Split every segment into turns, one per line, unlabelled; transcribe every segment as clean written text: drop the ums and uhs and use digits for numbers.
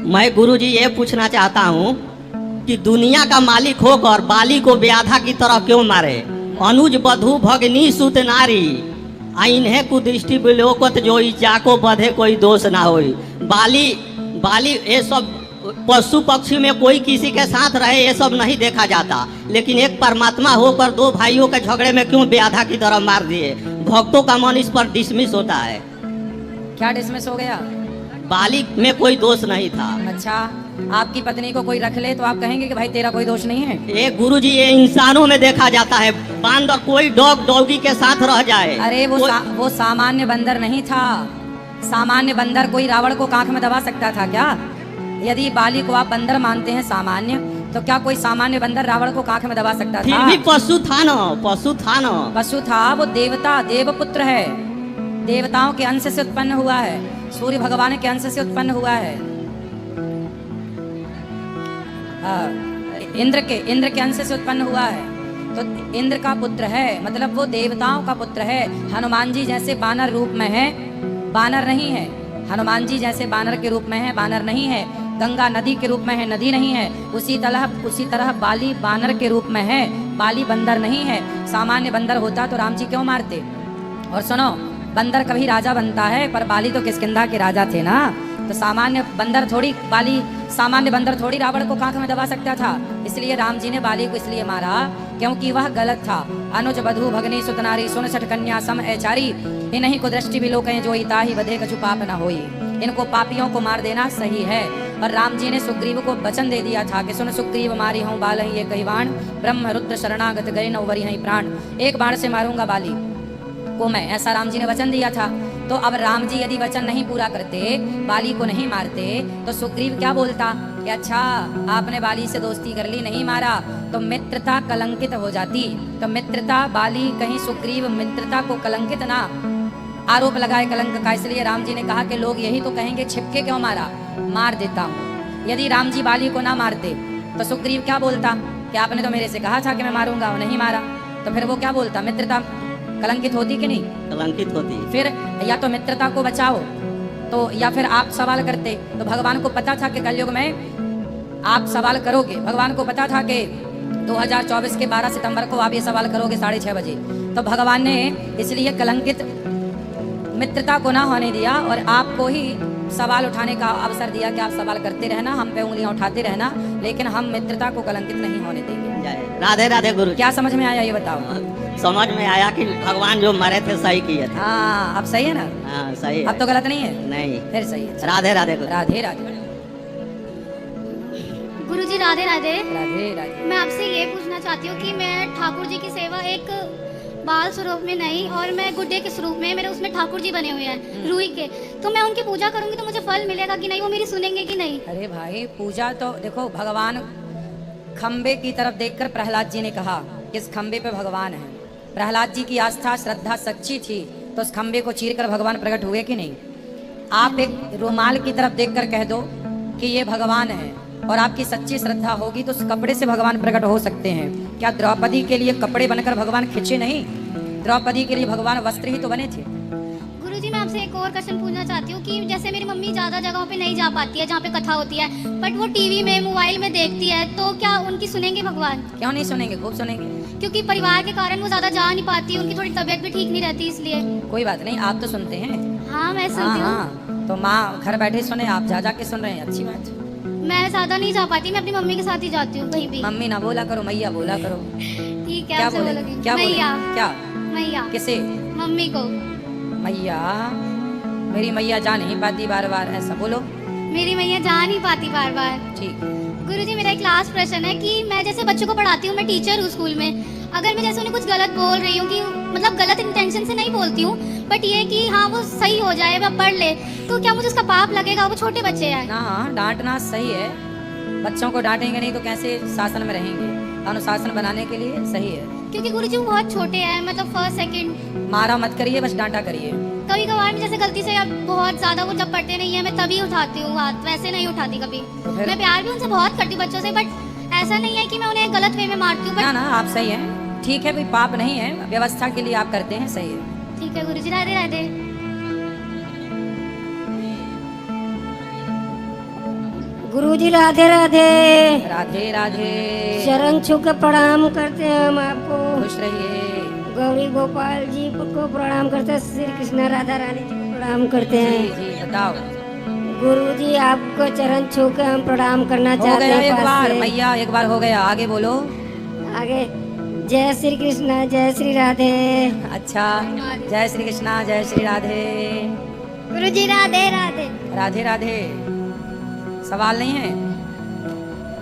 मैं गुरुजी ये पूछना चाहता हूँ कि दुनिया का मालिक होकर बाली को व्याधा की तरह क्यों मारे? अनुज बधु भगनी सुत नारी इन्हें कुदृष्टि विलोकत जो जाको बधे कोई दोष ना होई। बाली बाली ये सब पशु पक्षी में कोई किसी के साथ रहे ये सब नहीं देखा जाता, लेकिन एक परमात्मा होकर दो भाइयों के झगड़े में क्यों व्याधा की तरह मार दिए? भक्तों का मन इस पर डिसमिस होता है।
क्या डिसमिस हो गया?
बाली में कोई दोष नहीं था।
अच्छा, आपकी पत्नी को कोई रख ले तो आप कहेंगे कि भाई तेरा कोई दोष नहीं है?
ये गुरुजी ये इंसानों में देखा जाता है। बांदर कोई डॉग डॉगी के साथ रह जाए।
अरे वो सामान्य बंदर नहीं था। सामान्य बंदर कोई रावण को कांख में दबा सकता था क्या? यदि बाली को आप बंदर मानते हैं सामान्य, तो क्या कोई सामान्य बंदर रावण को कांख में दबा सकता था?
फिर भी पशु था ना, पशु था ना।
पशु था, वो देवता देवपुत्र है, देवताओं के अंश से उत्पन्न हुआ है, सूर्य भगवान के अंश से उत्पन्न हुआ है। इंद्र के अंश से उत्पन्न हुआ है, तो इंद्र का पुत्र है, मतलब वो देवताओं का पुत्र है। हनुमान जी जैसे बानर रूप में है, बानर नहीं है। हनुमान जी जैसे बानर के रूप में है, बानर नहीं है। गंगा नदी के रूप में है, नदी नहीं है। उसी तरह बाली बानर के रूप में है, बाली बंदर नहीं है। सामान्य बंदर होता तो राम जी क्यों मारते? और सुनो, बंदर कभी राजा बनता है, पर बाली तो किष्किंधा के राजा थे ना। तो सामान्य बंदर थोड़ी रावण को कांख में दबा सकता था। इसलिए राम जी ने बाली को इसलिए मारा क्योंकि वह गलत था। अनुज बधु भगनी सुत नारी सुन छठ कन्या सम ऐचारी इन्हीं को दृष्टि विलोकं जो ताहि बधे कछु पाप न होई। इनको पापियों को मार देना सही है। पर राम जी ने सुग्रीव को वचन दे दिया था कि सुन सुग्रीव मारी हूँ बाल ये कही बाण ब्रह्म रुद्र शरणागत गए नवरी हई प्राण। एक बाण से मारूंगा बाली को मैं, ऐसा राम जी ने वचन दिया था। तो अब राम जी यदि वचन नहीं पूरा करते, बाली को नहीं मारते, तो सुग्रीव क्या बोलता कि अच्छा आपने बाली से दोस्ती कर ली, नहीं मारा, तो मित्रता कलंकित हो जाती। तो मित्रता बाली कहीं सुग्रीव मित्रता को कलंकित ना आरोप लगाए कलंक का। इसलिए राम जी ने कहा कि लोग यही तो कहेंगे छिपके क्यों मारा, मार देता हूँ। यदि राम जी बाली को ना मारते तो सुग्रीव क्या बोलता कि आपने तो मेरे से कहा था कि मैं मारूंगा, वो नहीं मारा। तो फिर वो क्या बोलता? मित्रता कलंकित होती कि नहीं?
कलंकित होती।
फिर या तो मित्रता को बचाओ, तो या फिर आप सवाल करते। तो भगवान को पता था कि कलयुग में आप सवाल करोगे। भगवान को पता था कि 2024 के 12 सितंबर को आप ये सवाल करोगे 6:30 बजे। तो भगवान ने इसलिए कलंकित मित्रता को ना होने दिया और आपको ही सवाल उठाने का अवसर दिया कि आप सवाल करते रहना, हम पे उंगलियां उठाते रहना, लेकिन हम मित्रता को कलंकित नहीं होने देंगे।
राधे राधे गुरु।
क्या समझ में आया ये बताओ?
समझ में आया कि भगवान जो मरे थे सही किए थे।
हाँ, अब सही है ना?
हाँ सही है।
अब तो गलत नहीं है?
नहीं,
फिर सही है।
राधे राधे गुरु।
राधे राधे।
गुरुजी राधे राधे।
राधे राधे।
मैं आपसे ये पूछना चाहती हूँ कि मैं ठाकुर जी की सेवा एक बाल स्वरूप में नहीं और मैं गुड्डे के स्वरूप में, मेरे उसमें ठाकुर जी बने हुए हैं रूई के, तो मैं उनकी पूजा करूंगी तो मुझे फल मिलेगा कि नहीं? वो मेरी सुनेंगे कि नहीं?
अरे भाई, पूजा तो देखो, भगवान खंबे की तरफ देखकर प्रहलाद जी ने कहा कि इस खंबे पे भगवान है। प्रहलाद जी की आस्था श्रद्धा सच्ची थी तो उस खंबे को चीरकर भगवान प्रकट हुए कि नहीं? आप एक रुमाल की तरफ देखकर कह दो कि ये भगवान है और आपकी सच्ची श्रद्धा होगी तो उस कपड़े से भगवान प्रकट हो सकते हैं। क्या द्रौपदी के लिए कपड़े बनकर भगवान खिंचे नहीं? द्रौपदी के लिए भगवान वस्त्र ही तो बने थे।
गुरुजी मैं आपसे एक और क्वेश्चन पूछना चाहती हूँ कि जैसे मेरी मम्मी ज़्यादा जगहों पे नहीं जा पाती है जहाँ पे कथा होती है, बट वो टीवी में मोबाइल में देखती है, तो क्या उनकी सुनेंगे भगवान?
क्यों नहीं सुनेंगे? खूब सुनेंगे।
क्योंकि परिवार के कारण वो ज़्यादा जा नहीं पाती, उनकी थोड़ी तबीयत भी ठीक नहीं रहती, इसलिए।
कोई बात नहीं, आप तो सुनते हैं।
हाँ मैं सुनती हूँ।
हाँ, तो माँ घर बैठे सुने, आप जा के सुन रहे हैं, अच्छी बात।
मैं ज़्यादा नहीं जा पाती, मैं अपनी मम्मी के साथ ही जाती हूँ कहीं भी।
मम्मी ना बोला करो, मैया बोला करो।
ठीक है,
क्या
आपसे
बोले?
बोलोगी।
क्या बोले?
मैया।
क्या?
मैया।
किसे?
मम्मी को।
मैया, मेरी मैया जा नहीं पाती बार बार, ऐसा बोलो।
मेरी मैया जा नहीं पाती बार बार।
ठीक।
गुरुजी मेरा एक लास्ट प्रश्न है कि मैं जैसे बच्चों को पढ़ाती हूँ, मैं टीचर हूँ स्कूल में, अगर मैं जैसे उन्हें कुछ गलत बोल रही हूँ, कि मतलब गलत इंटेंशन से नहीं बोलती हूँ, बट ये कि हाँ वो सही हो जाए, वह पढ़ ले, तो क्या मुझे उसका पाप लगेगा? वो छोटे बच्चे हैं
ना। हाँ, डांटना सही है। बच्चों को डांटेंगे नहीं तो कैसे शासन में रहेंगे? अनुशासन बनाने के लिए सही है।
क्योंकि गुरुजी वो बहुत छोटे हैं, मतलब फर्स्ट सेकंड।
मारा मत करिए, बस डांटा करिए।
कभी कभार में जैसे गलती से, अब बहुत ज्यादा वो जब पढ़ते नहीं है मैं तभी उठाती हूँ हाथ, वैसे नहीं उठाती कभी।
तो
मैं प्यार भी उनसे बहुत करती हूँ बच्चों से, बट ऐसा नहीं है कि मैं उन्हें गलत वे में मारती हूँ।
ना, आप सही है, ठीक है, कोई पाप नहीं है, व्यवस्था के लिए आप करते हैं, सही है।
ठीक है गुरुजी, राधे राधे।
गुरुजी राधे राधे।
राधे राधे।
चरण छू के प्रणाम करते हैं हम आपको।
खुश रहिए।
गौरी गोपाल जी को प्रणाम करते हैं, श्री कृष्णा राधा रानी जी को प्रणाम करते
जी
हैं।
जी बताओ।
गुरुजी आपको चरण छू के हम प्रणाम करना
हो
चाहते
गया
हैं
एक
पास
बार
से।
मैया, एक बार हो गया, आगे बोलो।
आगे जय श्री कृष्णा जय श्री राधे।
अच्छा, जय श्री कृष्णा जय श्री राधे।
गुरुजी राधे राधे।
राधे राधे। सवाल नहीं है?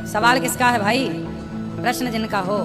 सवाल किसका है भाई? प्रश्न जिनका हो।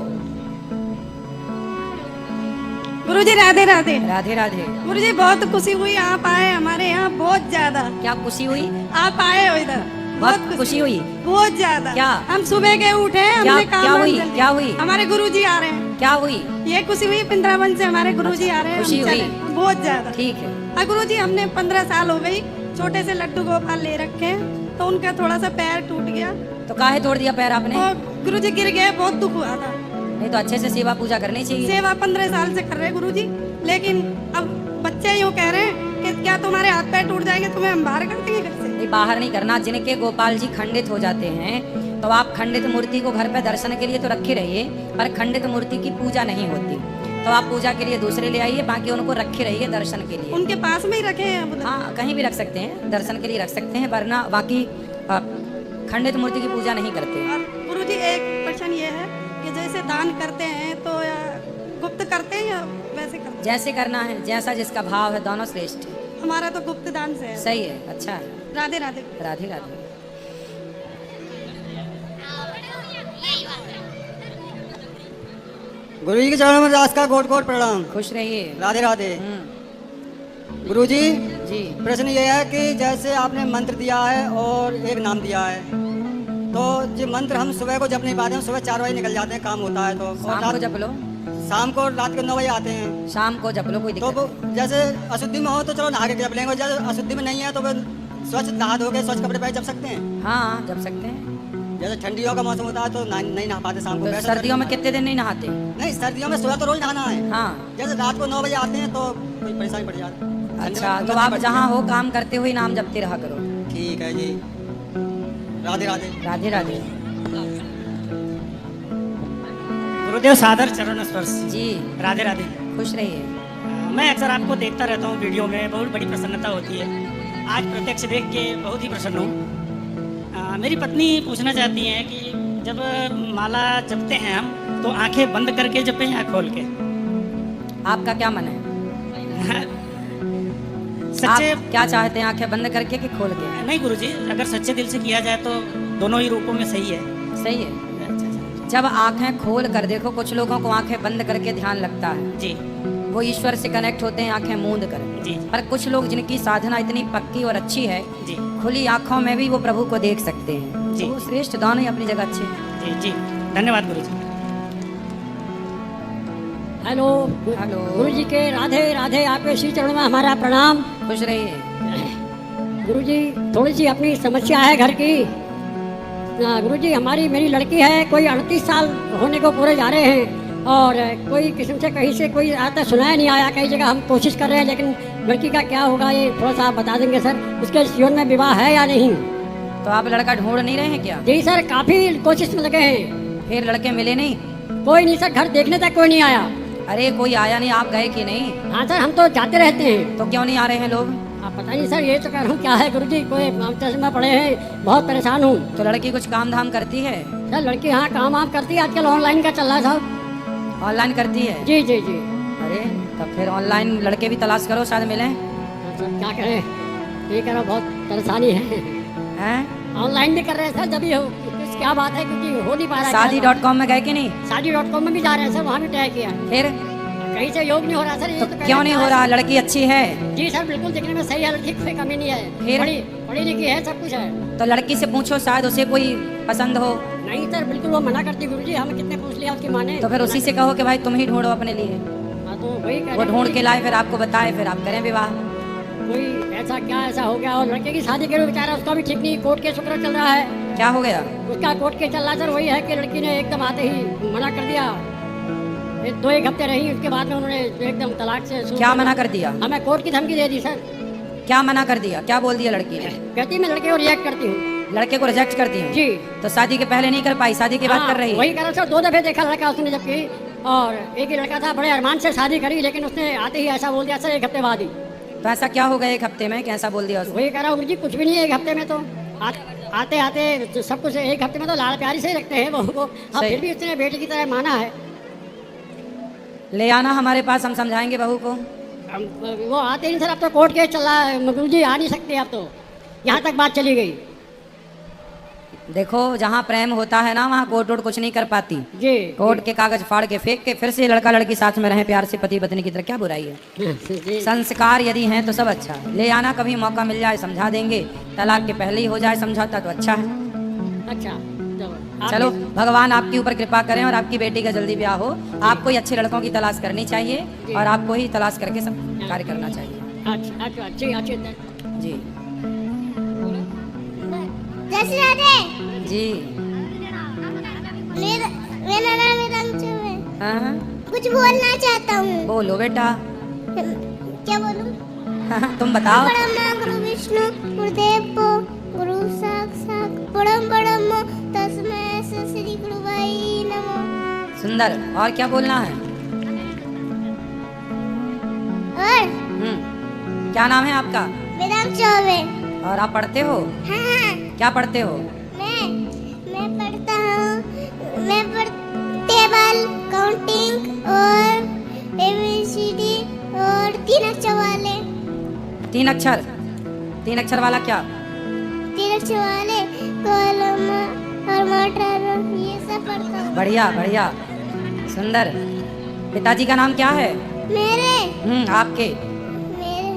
गुरुजी राधे राधे।
राधे राधे।
गुरुजी बहुत खुशी हुई आप आए हमारे यहाँ, बहुत ज्यादा
क्या खुशी हुई?
आप आए हो इधर,
बहुत खुशी हुई।
बहुत ज्यादा।
क्या?
हम सुबह के उठे, हमने
क्या
काम
हुई?
जल्दी-
क्या हुई?
हमारे गुरुजी आ रहे हैं।
क्या हुई?
ये खुशी हुई, वृंदावन से हमारे गुरुजी आ रहे हैं।
खुशी
हम
हुई।
चले। बहुत ज्यादा।
ठीक है।
और गुरुजी हमने 15 साल हो गई छोटे से लड्डू गोपाल ले रखे हैं, तो उनका थोड़ा सा पैर टूट गया
तो काहे तोड़ दिया पैर आपने?
और गुरुजी गिर गए, बहुत दुख हुआ था।
नहीं तो अच्छे से सेवा पूजा करनी चाहिए।
सेवा 15 साल से कर रहे हैं गुरुजी, लेकिन अब बच्चे यूँ कह रहे हैं कि क्या तुम्हारे हाथ पैर टूट जाएंगे, तुम्हें हम बाहर कर देंगे घर से।
नहीं, बाहर नहीं करना। जिनके गोपाल जी खंडित हो जाते हैं तो आप खंडित मूर्ति को घर पे दर्शन के लिए तो रखे रहिए, पर खंडित मूर्ति की पूजा नहीं होती, तो आप पूजा के लिए दूसरे ले आइए, बाकी उनको रखे रहिए दर्शन के लिए।
उनके पास में ही रखे हैं उधर।
हाँ, कहीं भी रख सकते हैं, दर्शन के लिए रख सकते हैं, वरना बाकी खंडित मूर्ति की पूजा नहीं करते।
और गुरुजी एक प्रश्न ये है कि जैसे दान करते हैं तो या गुप्त करते हैं या वैसे करते हैं?
जैसे करना है, जैसा जिसका भाव है, दोनों श्रेष्ठ है।
हमारा तो गुप्त दान से है।
सही है, अच्छा है।
राधे राधे।
राधे राधे।
गुरुजी के चरणों में दास का कोट कोट प्रणाम।
खुश रहिए।
राधे राधे।
हम्म,
गुरुजी
जी।
प्रश्न ये है कि जैसे आपने मंत्र दिया है और एक नाम दिया है, तो जो मंत्र हम सुबह को जप नहीं पाते हैं, सुबह 4 बजे निकल जाते हैं, काम होता है तो, और
शाम को जप लो।
शाम को रात को 9 बजे आते हैं।
शाम को जप लो, कोई
तो
दिक्कत
वो
नहीं।
जैसे अशुद्धि में हो तो चलो नहा के जप लेंगे, और जैसे अशुद्धि में नहीं है तो वो स्वच्छ नहा धो के स्वच्छ कपड़े पहन जप सकते हैं।
हाँ, जप सकते हैं।
जैसे ठंडियों का मौसम होता है तो नहीं नहा पाते शाम को।
तो
वैसे
सर्दियों में कितने दिन नहीं नहाते?
नहीं, सर्दियों में सुबह तो रोज नहाना है।
हाँ।
जैसे रात को 9 बजे आते हैं तो कोई परेशानी पड़ जाती है।
अच्छा, तो आप जहाँ हो काम करते हुए नाम जपते रहा करो।
ठीक है जी। राधे राधे।
राधे राधे।
गुरुदेव सादर चरण स्पर्श।
जी।
राधे राधे।
खुश रहिए।
मैं अक्सर आपको देखता रहता हूँ वीडियो में, बहुत बड़ी प्रसन्नता होती है। आज प्रत्यक्ष देख के बहुत ही प्रसन्न हूँ। मेरी पत्नी पूछना चाहती हैं कि जब माला जपते हैं हम तो आंखें बंद करके जपें या खोल के?
आपका क्या मन है?
सच्चे
आप क्या चाहते हैं, आंखें बंद करके कि खोल के?
नहीं गुरुजी, अगर सच्चे दिल से किया जाए तो दोनों ही रूपों में सही है।
सही है। जब आंखें खोल कर देखो, कुछ लोगों को आंखें बंद करके ध्यान लगता है,
जी
वो ईश्वर से कनेक्ट होते हैं आंखें मूंद कर।
जी
पर कुछ लोग जिनकी साधना इतनी पक्की और अच्छी है,
जी
खुली आंखों में भी वो प्रभु को देख सकते हैं।
जी।
तो वो श्रेष्ठ, दोनों ही अपनी जगह अच्छे हैं।
जी जी, धन्यवाद गुरुजी।
हेलो।
हेलो।
गुरुजी के राधे राधे। आपके श्री चरणों में हमारा प्रणाम।
खुश रहिए।
गुरुजी थोड़ी सी अपनी समस्या है घर की। गुरुजी हमारी मेरी लड़की है, कोई 38 साल होने को पूरे जा रहे हैं, और कोई किस्म से कहीं से कोई आता सुनाया नहीं आया। कई जगह हम कोशिश कर रहे हैं, लेकिन लड़की का क्या होगा ये थोड़ा सा आप बता देंगे सर। उसके जीवन में विवाह है या नहीं?
तो आप लड़का ढूंढ नहीं रहे हैं क्या?
जी सर, काफ़ी कोशिश में लगे हैं।
फिर लड़के मिले नहीं?
कोई नहीं सर, घर देखने तक कोई नहीं आया।
अरे कोई आया नहीं, आप गए कि नहीं?
हाँ सर, हम तो जाते रहते हैं।
तो क्यों नहीं आ रहे हैं लोग?
आप पता नहीं सर, ये तो कह रहा हूँ क्या है गुरुजी, कोई चश्मा पड़े हैं, बहुत परेशान हूँ।
तो लड़की कुछ काम धाम करती है?
सर लड़की हाँ काम वाम करती है, आजकल ऑनलाइन का चल रहा है साहब।
ऑनलाइन करती है?
जी जी जी।
अरे तब फिर ऑनलाइन लड़के भी तलाश करो, शायद मिले।
सर क्या करें, ये कह रहा बहुत परेशानी है।
हैं?
ऑनलाइन भी कर रहे हैं सर, जब हो क्या बात है, क्योंकि हो नहीं पा रहा है।
शादी.com में गए कि नहीं?
शादी.com में भी जा रहे हैं सर, वहाँ भी ट्राई किया,
फिर
कहीं से योग नहीं हो रहा सर। ये
तो
तो
क्यों नहीं हो रहा? लड़की अच्छी है?
जी सर, बिल्कुल दिखने में सही है, लड़की कोई कमी नहीं है,
फिर?
पढ़ी लिखी है, सब कुछ है।
तो लड़की से पूछो, शायद उसे कोई पसंद हो।
नहीं सर, बिल्कुल वो मना करती गुरुजी, हमें कितने पूछ लिया उसकी माँ ने।
तो फिर उसी से कहो कि भाई तुम ही ढूंढो अपने लिए।
हाँ तो वही कह
वो
रहे
ढूंढ
हैं
के लाए, फिर आपको बताए, फिर आप करें विवाह।
कोई ऐसा क्या ऐसा हो गया। और लड़के की शादी के लिए बेचारा, उसका भी ठीक नहीं, कोर्ट के शुक्र चल रहा है।
क्या हो गया?
उसका कोर्ट के चल रहा सर, वही है कि लड़की ने एकदम आते ही मना कर दिया। 2-1 हफ्ते रही, उसके बाद में उन्होंने एकदम तलाक से
क्या मना कर दिया?
हमें कोर्ट की धमकी दे दी सर।
क्या मना कर दिया? क्या बोल दिया लड़की ने?
कहती मैं लड़के को रिएक्ट करती हूँ।
लड़के को रिजेक्ट करती हूँ
जी।
तो शादी के पहले नहीं कर पाई, शादी की बात
हाँ,
कर रही
वही
है।
कह रहा सर, 2 दफे देखा लड़का उसने जबकि, और एक ही लड़का था, बड़े अरमान से शादी करी, लेकिन उसने आते ही ऐसा बोल दिया सर 1 हफ्ते बाद ही।
तो ऐसा क्या हो गया 1 हफ्ते में, कैसा बोल दिया उसने?
वही कह रहा हूँ गुरुजी, कुछ भी नहीं है 1 हफ्ते में तो आते आते तो सब कुछ 1 हफ्ते में तो लाड़ प्यारी से ही रखते हैं बहू को। हाँ,
सही।
फिर भी उसने बेटी की तरह माना है।
ले आना हमारे पास, हम समझाएंगे बहू को।
वो आते नहीं सर, अब तो कोर्ट केस चल रहा है गुरुजी, आ नहीं सकते अब तो, यहाँ तक बात चली गई।
देखो जहाँ प्रेम होता है ना वहाँ कोर्ट वोट कुछ नहीं कर पाती।
जी।
कोर्ट के कागज फाड़ के फेंक के फिर से लड़का लड़की साथ में रहे प्यार से पति पत्नी की तरह, क्या बुराई है?
जी।
संस्कार यदि हैं तो सब अच्छा है। ले आना, कभी मौका मिल जाए समझा देंगे, तलाक के पहले ही हो जाए समझौता तो अच्छा है।
अच्छा
चलो भगवान आपके ऊपर कृपा करें और आपकी बेटी का जल्दी ब्याह हो। आपको ही अच्छे लड़कों की तलाश करनी चाहिए और आपको ही तलाश करके सब कार्य करना चाहिए।
अच्छा अच्छी
जी
जैसे राधे
जी।
मेरा नाम रंजू है।
हाँ,
कुछ बोलना चाहता हूँ।
बोलो बेटा।
क्या बोलूँ?
तुम बताओ।
ब्रह्मा गुरु विष्णु गुरुदेव को गुरु साक्षात परम ब्रह्म तस्मै श्री गुरुवाई नमः।
सुंदर, और क्या बोलना है?
और
क्या नाम है आपका?
मेरा नाम चौबे।
और आप पढ़ते हो?
हाँ,
क्या पढ़ते हो?
मैं पढ़ता हूँ, टेबल काउंटिंग और ABCD और 3 अक्षर वाले।
3 अक्षर? 3 अक्षर वाला क्या?
3 अक्षर वाले कॉलम और मटर, ये सब पढ़ता हूँ।
बढ़िया बढ़िया, सुंदर। पिताजी का नाम क्या है?
मेरे
आपके
मेरे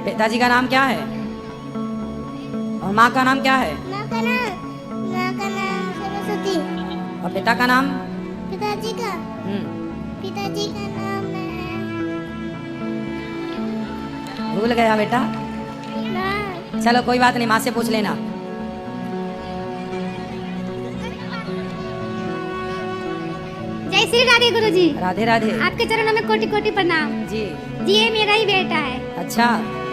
पिताजी का नाम क्या है? और माँ का नाम क्या है?
माँ का नाम सरस्वती।
और पिता का नाम?
पिताजी का नाम
भूल गया बेटा?
ना।
चलो कोई बात नहीं, माँ से पूछ लेना।
जय श्री राधे गुरुजी।
राधे राधे।
आपके चरणों में कोटि कोटि प्रणाम।
जी
जी, ये मेरा ही बेटा है।
अच्छा,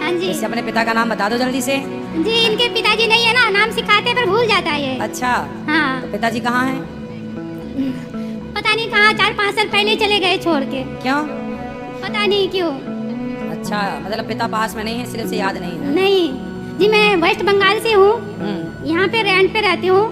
हाँ जी।
इससे अपने पिता का नाम बता दो जल्दी से।
जी, इनके पिताजी नहीं है ना, नाम सिखाते हैं पर भूल जाता है ये।
अच्छा,
हाँ,
तो पिताजी कहाँ हैं?
पता नहीं कहाँ, 4-5 साल पहले चले गए छोड़ के।
क्यों?
पता नहीं क्यों।
अच्छा, मतलब पिता पास में नहीं है, सिर्फ से याद नहीं है।
नहीं जी, मैं वेस्ट बंगाल से हूँ, यहाँ पे रेंट पे रहती हूँ।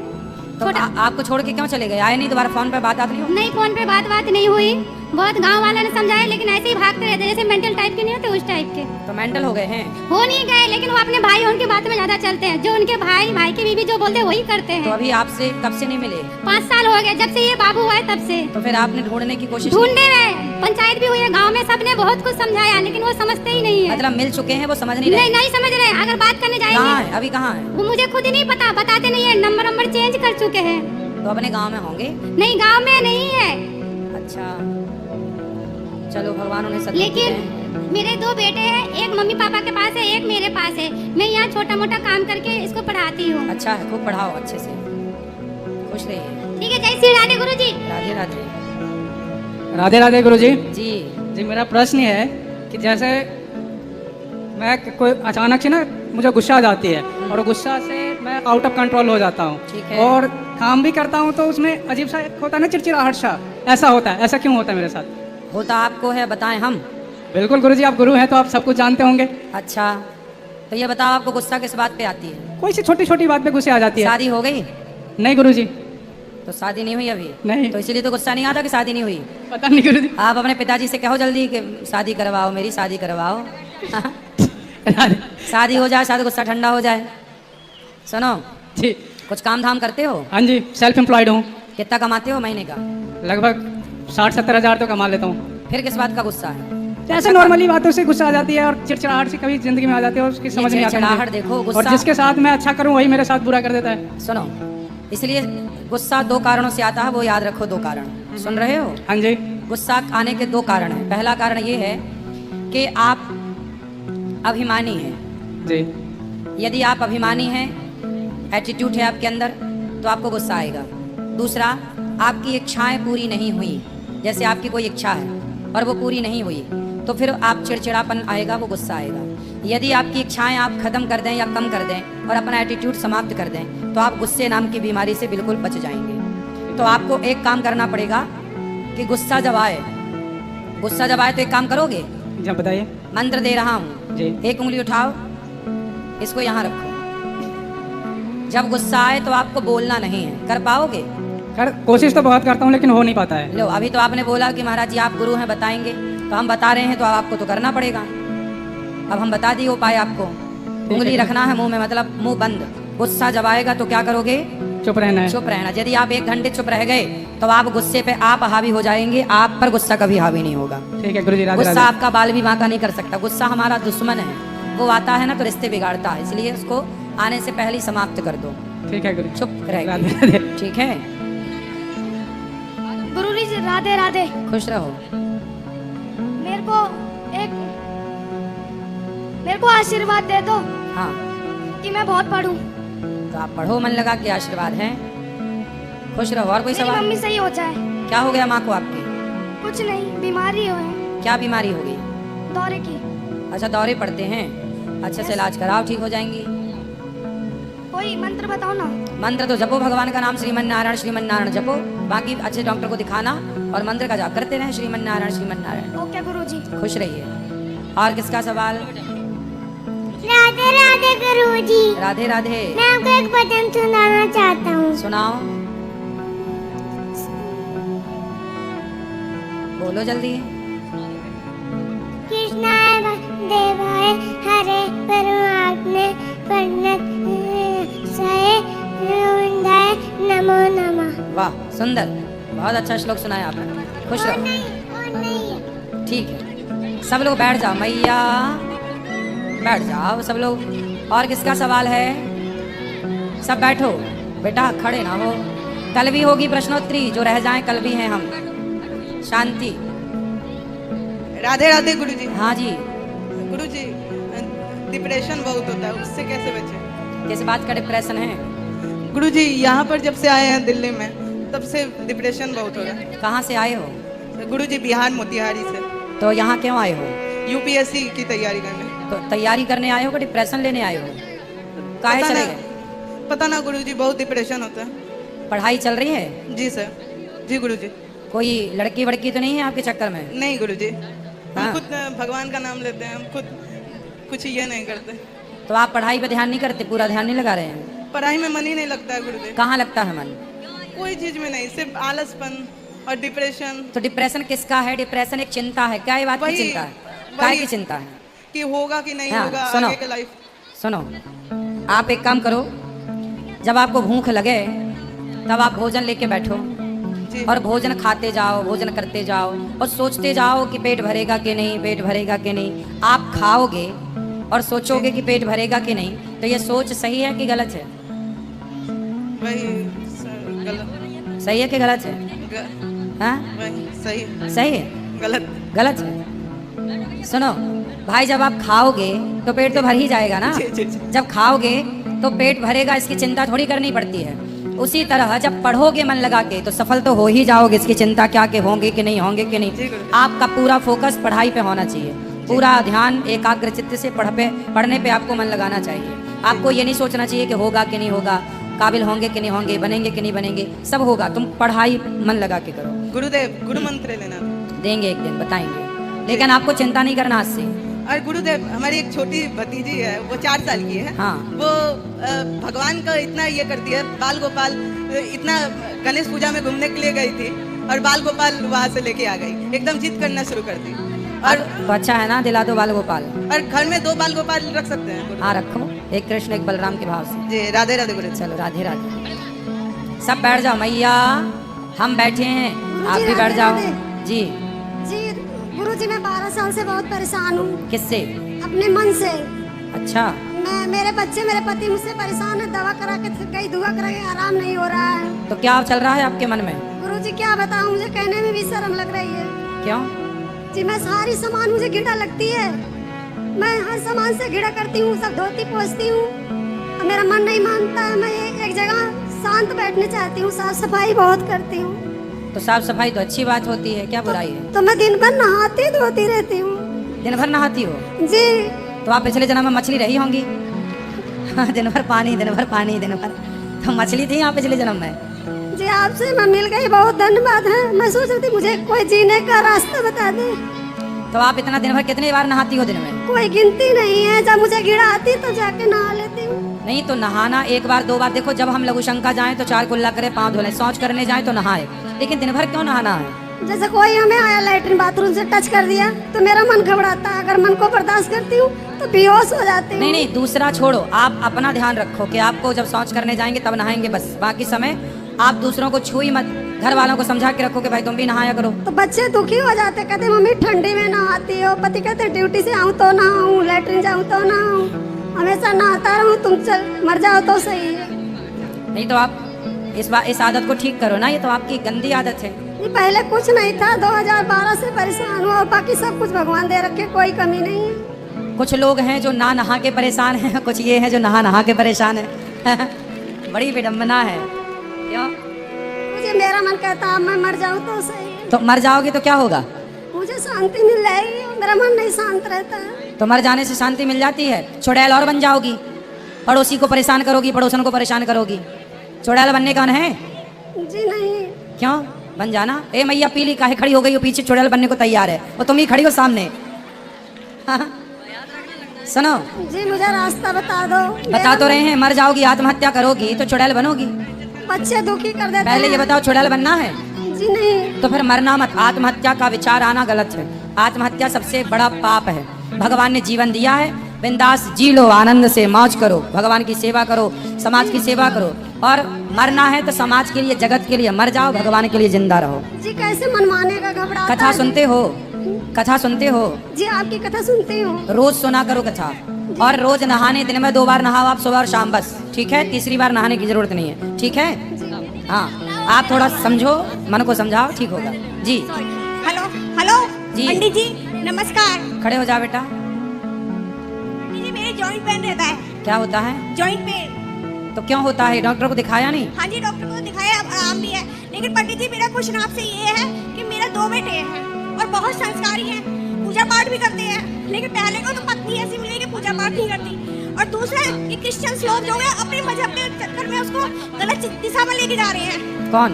तो आपको छोड़ के क्यों चले गए? आए नहीं दोबारा? फोन पे बात नहीं हुई?
नहीं, फोन पे बात नहीं हुई। बहुत गांव वालों ने समझाया, लेकिन ऐसे ही भागते रहते, जैसे मेंटल टाइप के नहीं होते उस टाइप के।
तो मेंटल हो गए हैं?
हो नहीं गए, लेकिन वो अपने भाई उनकी बात में ज्यादा चलते हैं। जो उनके भाई की बीवी जो बोलते हैं वही करते
तो
हैं।
अभी आपसे कब से नहीं मिले?
5 साल हो गए, जब से ये बाबू हुआ है तब से।
तो फिर आपने ढूंढने की कोशिश?
ढूंढने में पंचायत भी हुई है, गांव में सबने बहुत कुछ समझाया, लेकिन वो समझते ही नहीं है।
मतलब मिल चुके हैं, वो समझ नहीं रहे?
नहीं समझ रहे। अगर बात करने
कहाँ
जाएंगे,
है? अभी कहाँ है?
वो मुझे खुद ही नहीं पता, बताते नहीं है। नंबर चेंज कर चुके हैं।
तो अपने गांव में होंगे?
नहीं, गांव में नहीं है।
अच्छा, चलो भगवान उन्हें सद्बुद्धि
लेकिन
दें।
मेरे 2 बेटे हैं, एक मम्मी पापा के पास है, एक मेरे पास है। मैं यहाँ छोटा मोटा काम करके इसको पढ़ाती हूँ।
अच्छा है, खूब पढ़ाओ अच्छे से, खुश रहिए।
ठीक है, जय श्री राधे गुरुजी।
राधे राधे।
राधे राधे गुरुजी।
जी
जी, मेरा प्रश्न ये है कि जैसे मैं कोई अचानक से ना मुझे गुस्सा आ जाती है और गुस्सा से मैं आउट ऑफ कंट्रोल हो जाता हूँ।
ठीक है।
और काम भी करता हूँ तो उसमें अजीब सा एक होता है ना, चिड़चिड़ाहट सा ऐसा होता है। ऐसा क्यों होता है मेरे साथ?
होता आपको है, बताएं हम?
बिल्कुल गुरुजी, आप गुरु हैं तो आप सब कुछ जानते होंगे।
अच्छा, तो ये बताओ आपको गुस्सा किस बात पे आती है?
कोई सी छोटी छोटी बात पे गुस्से आ जाती है।
शादी हो गई?
नहीं गुरुजी।
तो शादी नहीं हुई अभी?
नहीं।
तो इसीलिए तो गुस्सा नहीं आता कि शादी नहीं हुई?
पता नहीं गुरुजी।
आप अपने पिताजी से कहो जल्दी कि शादी करवाओ, मेरी शादी करवाओ। शादी हो जाए, शायद गुस्सा ठंडा हो जाए। सुनो
जी।
कुछ काम धाम करते हो?
हाँ जी, सेल्फ एम्प्लॉयड हूँ।
कितना कमाते हो महीने का?
लगभग 60-70 हज़ार तो कमा लेता हूँ।
फिर किस बात का गुस्सा है?
ऐसे नॉर्मली बातों से गुस्सा आ जाती है और चिड़चिड़ाहट से कभी जिंदगी में आ जाती है और उसकी समझ नहीं आता
चिड़चिड़ाहट
मुझे।
देखो,
और
गुस्सा।
जिसके साथ मैं अच्छा करूँ वही मेरे साथ बुरा कर देता है।
सुनो, इसलिए गुस्सा 2 कारणों से आता है, वो याद रखो। 2 कारण सुन रहे हो?
हाँ जी।
गुस्सा आने के 2 कारण हैं। पहला कारण ये है कि आप अभिमानी हैं।
जी।
यदि आप अभिमानी हैं, एटीट्यूड है आपके अंदर, तो आपको गुस्सा आएगा। दूसरा, आपकी इच्छाएं पूरी नहीं हुई, जैसे आपकी कोई इच्छा है और वो पूरी नहीं हुई, तो फिर आप चिड़चिड़ापन आएगा, वो गुस्सा आएगा। यदि आपकी इच्छाएं आप खत्म कर दें या कम कर दें और अपना एटीट्यूड समाप्त कर दें तो आप गुस्से नाम की बीमारी से बिल्कुल बच जाएंगे। तो आपको एक काम करना पड़ेगा कि गुस्सा जब आए तो एक काम करोगे।
जी बताइए।
मंत्र दे रहा हूँ,
जी।
एक उंगली उठाओ, इसको यहाँ रखो। जब गुस्सा आए तो आपको बोलना नहीं है, कर पाओगे?
खैर कोशिश तो बहुत करता हूँ लेकिन हो नहीं पाता है।
लो, अभी तो आपने बोला कि महाराज जी आप गुरु हैं बताएंगे, तो हम बता रहे हैं तो आपको तो करना पड़ेगा। अब हम बता दिए उपाय आपको। उंगली रखना है मुंह में, मतलब मुंह बंद। गुस्सा जब आएगा तो क्या करोगे?
चुप रहना है।
चुप रहना। यदि आप 1 घंटे चुप रह गए तो आप गुस्से पे आप हावी हो जाएंगे, आप पर गुस्सा कभी हावी नहीं होगा।
ठीक है गुरुजी, राधे
गुस्सा
राधे।
आपका बाल भी बांका नहीं कर सकता। गुस्सा हमारा दुश्मन है, वो आता है ना तो रिश्ते बिगाड़ता है, इसलिए उसको आने से पहले ही समाप्त कर दो।
ठीक है गुरु।
चुप रह
राधे राधे।
ठीक है,
गुरुजी राधे राधे।
खुश रहो।
मेरे को आशीर्वाद दे दो
हाँ,
कि मैं बहुत पढ़ूं।
तो आप पढ़ो मन लगा के, आशीर्वाद है। खुश रहो। और कोई
मेरी
सवाल?
मम्मी सही हो जाए।
क्या हो गया माँ को आपकी?
कुछ नहीं, बीमारी हो है,
क्या बीमारी हो गई?
दौरे की।
अच्छा, दौरे पड़ते हैं। अच्छे से इलाज कराओ, ठीक हो जाएंगी।
कोई मंत्र बताओ ना।
मंत्र तो जपो, भगवान का नाम श्रीमन नारायण जपो। बाकी अच्छे डॉक्टर को दिखाना और मंत्र का जाप करते रहें, श्रीमन नारायण।
ओके गुरुजी।
खुश रहिए। और किसका सवाल?
राधे राधे गुरुजी।
राधे राधे।
मैं आपको एक भजन सुनाना चाहता हूँ।
सुनाओ, बोलो जल्दी।
कृष्णाय देवाय हरे परमात्मे प्रणतसाय नमो नमः।
वाह, सुंदर, बहुत अच्छा श्लोक सुनाया आपने। खुश रहो।
और नहीं
ठीक है, सब लोग बैठ जाओ। मैया बैठ जाओ सब लोग। और किसका सवाल है? सब बैठो बेटा, खड़े ना हो। कल भी होगी प्रश्नोत्तरी, जो रह जाएं कल भी हैं हम। शांति।
राधे राधे गुरुजी।
हाँ जी।
गुरुजी, डिप्रेशन बहुत होता है, उससे कैसे बचे?
किस बात का डिप्रेशन है?
गुरुजी, यहाँ पर जब से आए हैं दिल्ली में तब से डिप्रेशन बहुत हो रहा है।
कहाँ से आए हो?
गुरुजी, बिहार मोतिहारी से।
तो यहाँ क्यों आए हो?
यूपीएससी की तैयारी करने।
तो तैयारी करने आए हो कि डिप्रेशन लेने आए हो? काहे चले गए?
पता ना गुरुजी, बहुत डिप्रेशन होता है।
पढ़ाई चल रही है?
जी सर। जी गुरुजी।
कोई लड़की वड़की तो नहीं है आपके चक्कर में?
नहीं गुरुजी,
हाँ।
हम खुद भगवान का नाम लेते हैं, हम खुद कुछ ये नहीं करते।
तो आप पढ़ाई पे ध्यान नहीं करते, पूरा ध्यान नहीं लगा रहे हैं?
पढ़ाई में मन ही नहीं लगता है गुरुजी।
कहाँ लगता है मन?
कोई चीज में नहीं, सिर्फ आलसपन और डिप्रेशन।
तो डिप्रेशन किसका है? डिप्रेशन एक चिंता है। क्या ये बात की
वही-
चिंता है? काय की चिंता है?
कि होगा कि नहीं
हाँ,
होगा
सुनो।
आगे का लाइफ।
सुनो, आप एक काम करो, जब आपको भूख लगे तब आप भोजन लेके बैठो
जी।
और भोजन खाते जाओ, भोजन करते जाओ और सोचते जाओ कि पेट भरेगा कि नहीं, पेट भरेगा कि नहीं। आप खाओगे और सोचोगे कि पेट भरेगा कि नहीं, तो ये सोच सही है कि गलत है?
वही सर, गलत।
सही है कि गलत है? हाँ,
वही सही है।
सही है?
गलत।
गलत है। सुनो भाई, जब आप खाओगे तो पेट तो भर ही जाएगा ना।
जी, जी, जी।
जब खाओगे तो पेट भरेगा, इसकी चिंता थोड़ी करनी पड़ती है। उसी तरह जब पढ़ोगे मन लगा के तो सफल तो हो ही जाओगे, इसकी चिंता क्या कि होंगे कि नहीं होंगे कि
जी,
नहीं।
गुरुजी।
आपका पूरा फोकस पढ़ाई पे होना चाहिए, पूरा ध्यान एकाग्र चित्त से पढ़ने पे आपको मन लगाना चाहिए। आपको ये नहीं सोचना चाहिए कि होगा कि नहीं होगा, काबिल होंगे कि नहीं होंगे, बनेंगे कि नहीं बनेंगे, सब होगा। तुम पढ़ाई मन लगा के करो।
गुरुदेव, गुरु मंत्र लेना था।
देंगे एक दिन, बताएंगे, लेकिन आपको चिंता नहीं करना आज से।
और गुरुदेव, हमारी एक छोटी भतीजी है, वो 4 साल की है।
हाँ।
वो भगवान का इतना ये करती है, बाल गोपाल इतना गणेश पूजा में घूमने के लिए गई थी और बाल गोपाल वहाँ से लेके आ गई, एकदम जिद करना शुरू कर दी। और
तो अच्छा है ना, दिला दो बाल गोपाल।
और घर में 2 बाल गोपाल रख सकते हैं गुरुदेव।
हाँ रखो, एक कृष्ण एक बलराम के भाव से।
जी, राधे राधे गुरुदेव।
चलो राधे राधे। सब बैठ जाओ मैया, हम बैठे हैं, आप भी बैठ जाओ। जी।
जी गुरुजी, मैं 12 साल से बहुत परेशान हूँ
किससे?
अपने मन से।
अच्छा,
मेरे बच्चे, मेरे पति मुझसे परेशान है, दवा करा के थक गई, दुआ करा के आराम नहीं हो रहा है।
तो क्या चल रहा है आपके मन में?
गुरुजी क्या बताऊँ, मुझे कहने में भी शर्म लग रही है।
क्यों?
जी मैं सारी सामान, मुझे घिड़ा लगती है, मैं हर सामान से घिड़ा करती हूँ, सब धोती पोछती हूँ, मेरा मन नहीं मानता है। मैं एक जगह शांत बैठने चाहती हूँ, साफ सफाई बहुत करती हूँ।
तो साफ सफाई तो अच्छी बात होती है, क्या बुराई है?
तो मैं दिन भर नहाती धोती रहती हूँ।
दिन भर नहाती हो?
जी
तो आप पिछले जन्म में मछली रही होंगी। दिन भर पानी, दिन भर पानी, दिन भर, तो मछली थी आप पिछले जन्म में।
जी आपसे मैं मिल गई, बहुत धन्यवाद है। मैं सोच रही थी मुझे कोई जीने का रास्ता बता दे।
तो आप इतना दिन भर कितनी बार नहाती हो दिन में?
कोई गिनती नहीं है, जब मुझे गिरा आती तो जाके नहा लेती हूँ।
नहीं तो नहाना एक बार दो बार, देखो जब हम लघु शंका जाएं तो 4 कुल्ला करे, 5 धोले, शौच करने जाएं तो नहाए, लेकिन दिन भर क्यों नहाना है?
जैसे कोई हमें आया लैट्रिन बाथरूम से टच कर दिया तो मेरा मन घबराता है, अगर मन को बर्दाश्त करती हूँ तो बेहोश हो जाती हूँ।
नहीं नहीं, दूसरा छोड़ो, आप अपना ध्यान रखो कि आपको जब शौच करने जाएंगे तब नहाएंगे बस, बाकी समय आप दूसरों को छू ही मत। घर वालों को समझा के रखो कि भाई तुम भी नहाया करो।
तो बच्चे दुखी हो जाते, कहते मम्मी ठंडी में नहाती हो। पति कहते ड्यूटी से आऊँ तो नहाऊँ, लैट्रिन जाऊँ तो नहाऊँ, हमेशा नहाता रहूँ, तुम चल मर जाओ तो सही है।
नहीं तो आप इस आदत को ठीक करो ना, ये तो आपकी गंदी आदत है।
ये पहले कुछ नहीं था, 2012 से परेशान हुआ और बाकी सब कुछ भगवान दे रखे, कोई कमी नहीं है।
कुछ लोग हैं जो ना नहा के परेशान हैं, कुछ ये हैं जो नहा के परेशान हैं। बड़ी विडम्बना है। क्यों?
मुझे मेरा मन कहता मैं मर जाऊँ तो सही है।
तो मर जाओगे तो क्या होगा?
मुझे शांति मिल जाएगी, मेरा मन नहीं शांत रहता है।
तो मर जाने से शांति मिल जाती है? चुड़ैल और बन जाओगी, पड़ोसी को परेशान करोगी, पड़ोसन को परेशान करोगी। चुड़ैल बनने का मन है?
जी नहीं।
क्यों? बन जाना। ए मैया पीली काहे खड़ी हो गई हो पीछे, चुड़ैल बनने को तैयार है और तुम ही खड़ी हो सामने। सुनो
जी, मुझे रास्ता बता दो।
बता तो रहे हैं, मर जाओगी, आत्महत्या करोगी तो चुड़ैल बनोगी।
बच्चे दुखी कर देते
पहले ये बताओ, चुड़ैल बनना है?
जी नहीं।
तो फिर मरना मत। आत्महत्या का विचार आना गलत है। आत्महत्या सबसे बड़ा पाप है। भगवान ने जीवन दिया है, बिंदास जी लो, आनंद से मौज करो, भगवान की सेवा करो, समाज की सेवा करो। और मरना है तो समाज के लिए, जगत के लिए मर जाओ, भगवान के लिए जिंदा रहो।
जी कैसे मन माने का घबराता।
कथा सुनते हो? कथा सुनते हो?
जी आपकी कथा सुनती हूँ।
रोज सुना करो कथा, और रोज नहाने, दिन में 2 बार नहाओ आप, सुबह और शाम बस, ठीक है? तीसरी बार नहाने की जरूरत नहीं है, ठीक है? हाँ, आप थोड़ा समझो, मन को समझाओ, ठीक होगा जी।
हेलो हेलो
जी।
पंडित जी नमस्कार।
खड़े हो जा बेटा।
पंडित जी मेरे जॉइंट पेन रहता है।
क्या होता है?
Joint pain.
तो क्यों होता है? डॉक्टर को दिखाया नहीं?
हाँ जी, डॉक्टर को दिखाया, अब आराम भी है। लेकिन पंडित जी मेरा क्वेश्चन आपसे ये है कि मेरा 2 बेटे हैं और बहुत संस्कारी हैं, पूजा पाठ भी करते हैं, लेकिन पहले को तो पत्नी ऐसी मिली कि पूजा पाठ नहीं करती, और दूसरा ये क्रिश्चियन लोग जो है अपने मजहब के चक्कर में उसको गलत दिशा में लेके जा रहे हैं।
कौन?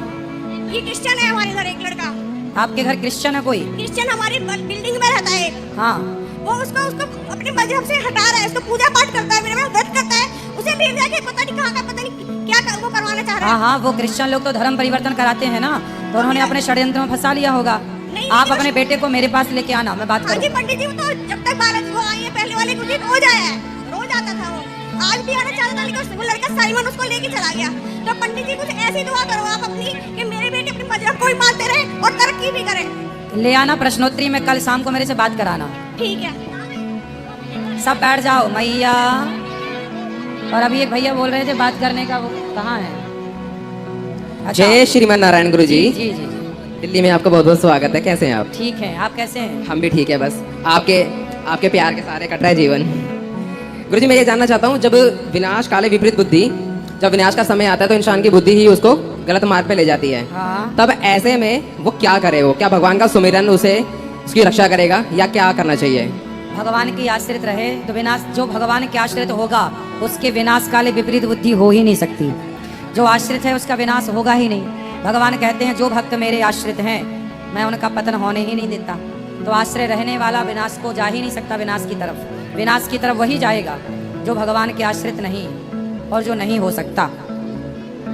ये क्रिश्चियन है हमारे घर, एक लड़का।
आपके घर क्रिश्चियन है कोई?
क्रिश्चियन हमारी बिल्डिंग में रहता है।
हाँ।
वो उसको अपने मजहब से हटा रहा है, उसको पूजा पाठ करता है, मेरे में व्रत करता है, उसे भेज दिया कि पता नहीं कहाँ का, पता नहीं क्या वो करवाना चाह रहा है।
हाँ, वो क्रिश्चियन लोग तो धर्म परिवर्तन कराते हैं ना, तो उन्होंने अपने षड्यंत्र में फंसा लिया होगा। आप अपने बेटे को मेरे पास लेके आना, मैं बात करूँ।
हाँ जी पंडित जी, वो तो जब तक बालक वो आई है, पहले वाले कुछ दिन हो जाए, रोज आता था वो, आज भी आना चाहता था, लेकिन वो लड़का साइमन उसको लेके चला गया। तो पंडित जी कुछ ऐसी दुआ करो आप अपनी कि मेरे बेटे अपने मजहब को ही मानते रहे और तरक्की भी करें।
ले आना प्रश्नोत्तरी में, कल शाम को मेरे से बात कराना।
ठीक है।
सब बैठ जाओ मैया। और अभी एक भैया बोल रहे थे बात करने का, वो कहाँ है? अच्छा।
जय श्रीमान नारायण गुरु जी।
जी जी।
दिल्ली में आपका बहुत बहुत स्वागत है। कैसे हैं आप?
ठीक है, आप कैसे हैं?
हम भी ठीक है, बस आपके प्यार के सारे कट रहा है जीवन। गुरु जी मैं ये जानना चाहता हूँ, जब विनाश काले विपरीत बुद्धि, जब विनाश का समय आता है तो इंसान की बुद्धि ही उसको गलत मार्ग पे ले जाती है।
हाँ।
तब ऐसे में वो क्या करे? वो क्या भगवान का सुमिरन उसे उसकी रक्षा करेगा या क्या करना चाहिए?
भगवान की आश्रित रहे तो विनाश, जो भगवान के आश्रित होगा उसके विनाश काले विपरीत बुद्धि हो ही नहीं सकती। जो आश्रित है उसका विनाश होगा ही नहीं। भगवान कहते हैं जो भक्त मेरे आश्रित हैं मैं उनका पतन होने ही नहीं देता। तो आश्रय रहने वाला विनाश को जा ही नहीं सकता, विनाश की तरफ। विनाश की तरफ वही जाएगा जो भगवान के आश्रित नहीं और जो नहीं हो सकता।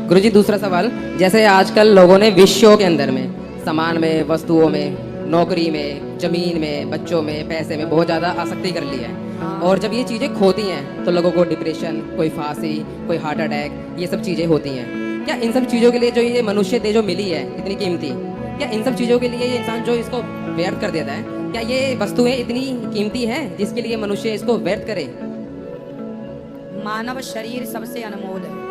गुरुजी दूसरा सवाल, जैसे आजकल लोगों ने विषयों के अंदर में, सामान में, वस्तुओं में, नौकरी में, जमीन में, बच्चों में, पैसे में बहुत ज़्यादा आसक्ति कर ली है, और जब ये चीज़ें खोती हैं तो लोगों को डिप्रेशन, कोई फांसी, कोई हार्ट अटैक, ये सब चीज़ें होती हैं। क्या इन सब चीज़ों के लिए जो ये मनुष्य दे जो मिली है इतनी कीमती, क्या इन सब चीज़ों के लिए ये इंसान जो इसको व्यर्थ कर देता है, क्या ये वस्तुएं इतनी कीमती हैं जिसके लिए मनुष्य इसको व्यर्थ करे?
मानव शरीर सबसे अनमोल है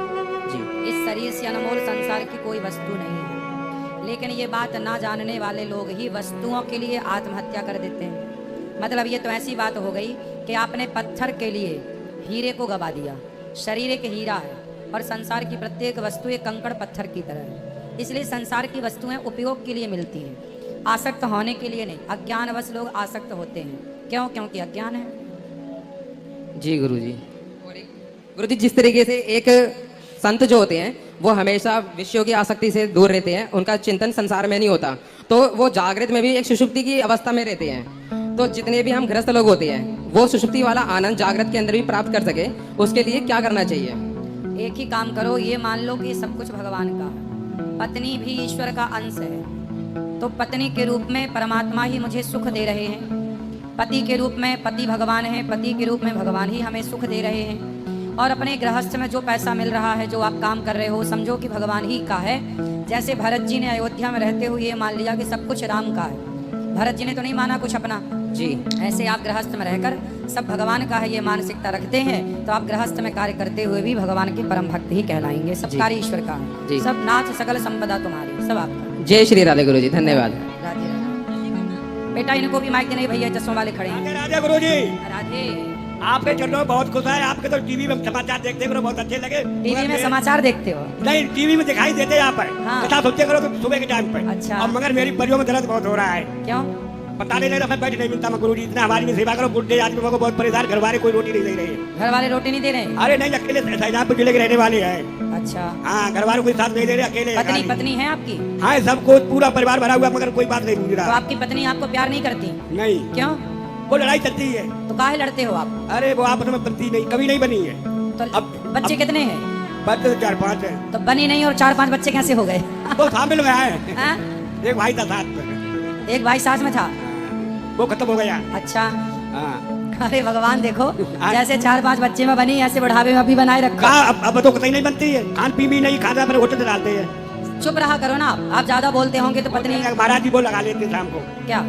जी।
इस शरीर से अनमोल संसार की कोई वस्तु नहीं है। लेकिन ये बात ना जानने वाले लोग ही वस्तुओं के लिए आत्महत्या कर देते हैं। मतलब ये तो ऐसी बात हो गई कि आपने पत्थर के लिए हीरे को गवा दिया। शरीर एक हीरा है और संसार की प्रत्येक वस्तु एक कंकड़ पत्थर की तरह है। इसलिए संसार की वस्तुएं उपयोग के लिए मिलती हैं, आसक्त होने के लिए नहीं। अज्ञानवश लोग आसक्त होते हैं। क्यों? क्योंकि अज्ञान है।
जी गुरुजी। गुरुजी, जिस तरीके से एक संत जो होते हैं वो हमेशा विषयों की आसक्ति से दूर रहते हैं, उनका चिंतन संसार में नहीं होता, तो वो जागृत में भी एक सुषुप्ति की अवस्था में रहते हैं। तो जितने भी हम गृहस्थ लोग होते हैं वो सुषुप्ति वाला आनंद जागृत के अंदर भी प्राप्त कर सके, उसके लिए क्या करना चाहिए?
एक ही काम करो, ये मान लो कि सब कुछ भगवान का है, पत्नी भी ईश्वर का अंश है, तो पत्नी के रूप में परमात्मा ही मुझे सुख दे रहे हैं, पति के रूप में पति भगवान है, पति के रूप में भगवान ही हमें सुख दे रहे हैं, और अपने गृहस्थ में जो पैसा मिल रहा है, जो आप काम कर रहे हो, समझो कि भगवान ही का है। जैसे भरत जी ने अयोध्या में रहते हुए ये मान लिया कि सब कुछ राम का है, भरत जी ने तो नहीं माना कुछ अपना
जी।
ऐसे आप गृहस्थ में रहकर सब भगवान का है ये मानसिकता रखते हैं, तो आप गृहस्थ में कार्य करते हुए भी भगवान के परम भक्त ही कहलाएंगे। सब कार्य ईश्वर का है, सब नाथ सकल संपदा तुम्हारी, सब आपका।
जय श्री राधे गुरुजी, धन्यवाद।
राधे राधे। बेटा इनको भी माइक देने भैया, चश्मा वाले खड़े हैं।
राधे गुरुजी।
राधे।
आपके चरणों में बहुत खुश है, आपके तो टीवी में समाचार देखते करो, बहुत अच्छे लगे।
टीवी में समाचार देखते हो?
नहीं, टीवी में दिखाई देते यहाँ पर, कथा सुनते करो तो सुबह के टाइम पर।
अच्छा।
और मगर मेरी परियों में दर्द बहुत हो रहा है।
क्यों?
पता नहीं लग रहा, बैठ नहीं मिलता। गुरु जी इतना हमारी में सेवा करो, बुढ़े आदमी को बहुत परेशान, घर वाले कोई रोटी नहीं दे रहे।
घर वाले रोटी नहीं दे रहे?
अरे नहीं, अकेले शाहजहांपुर जिले के रहने वाले हैं।
अच्छा।
हाँ, घर वालों कोई साथ नहीं दे रहे, अकेले।
पत्नी है आपकी?
हाँ, सबको पूरा परिवार भरा हुआ, मगर कोई बात नहीं पूछ रहा।
तो आपकी पत्नी आपको प्यार नहीं करती?
नहीं।
क्यों?
वो लड़ाई चलती है।
तो काहे लड़ते हो आप?
अरे वो आपस में बनती नहीं, कभी नहीं बनी है।
तो अब बच्चे कितने हैं?
बच्चे 4-5 हैं।
तो बनी नहीं और 4-5 बच्चे कैसे हो गए?
वो शामिल में आए। एक भाई था साथ में।
एक भाई साथ में था,
वो खत्म हो गया।
अच्छा।
हाँ।
अरे भगवान देखो, जैसे 4-5 बच्चे में बनी, ऐसे बुढ़ापे में भी बनाए रखा।
अब तो कतई नहीं बनती है, खान पी भी नहीं, खाना पर होटल डालते हैं।
चुप रहा करो ना आप ज्यादा बोलते होंगे तो पत्नी।
महाराज जी वो लगा लेते शाम को।
क्या?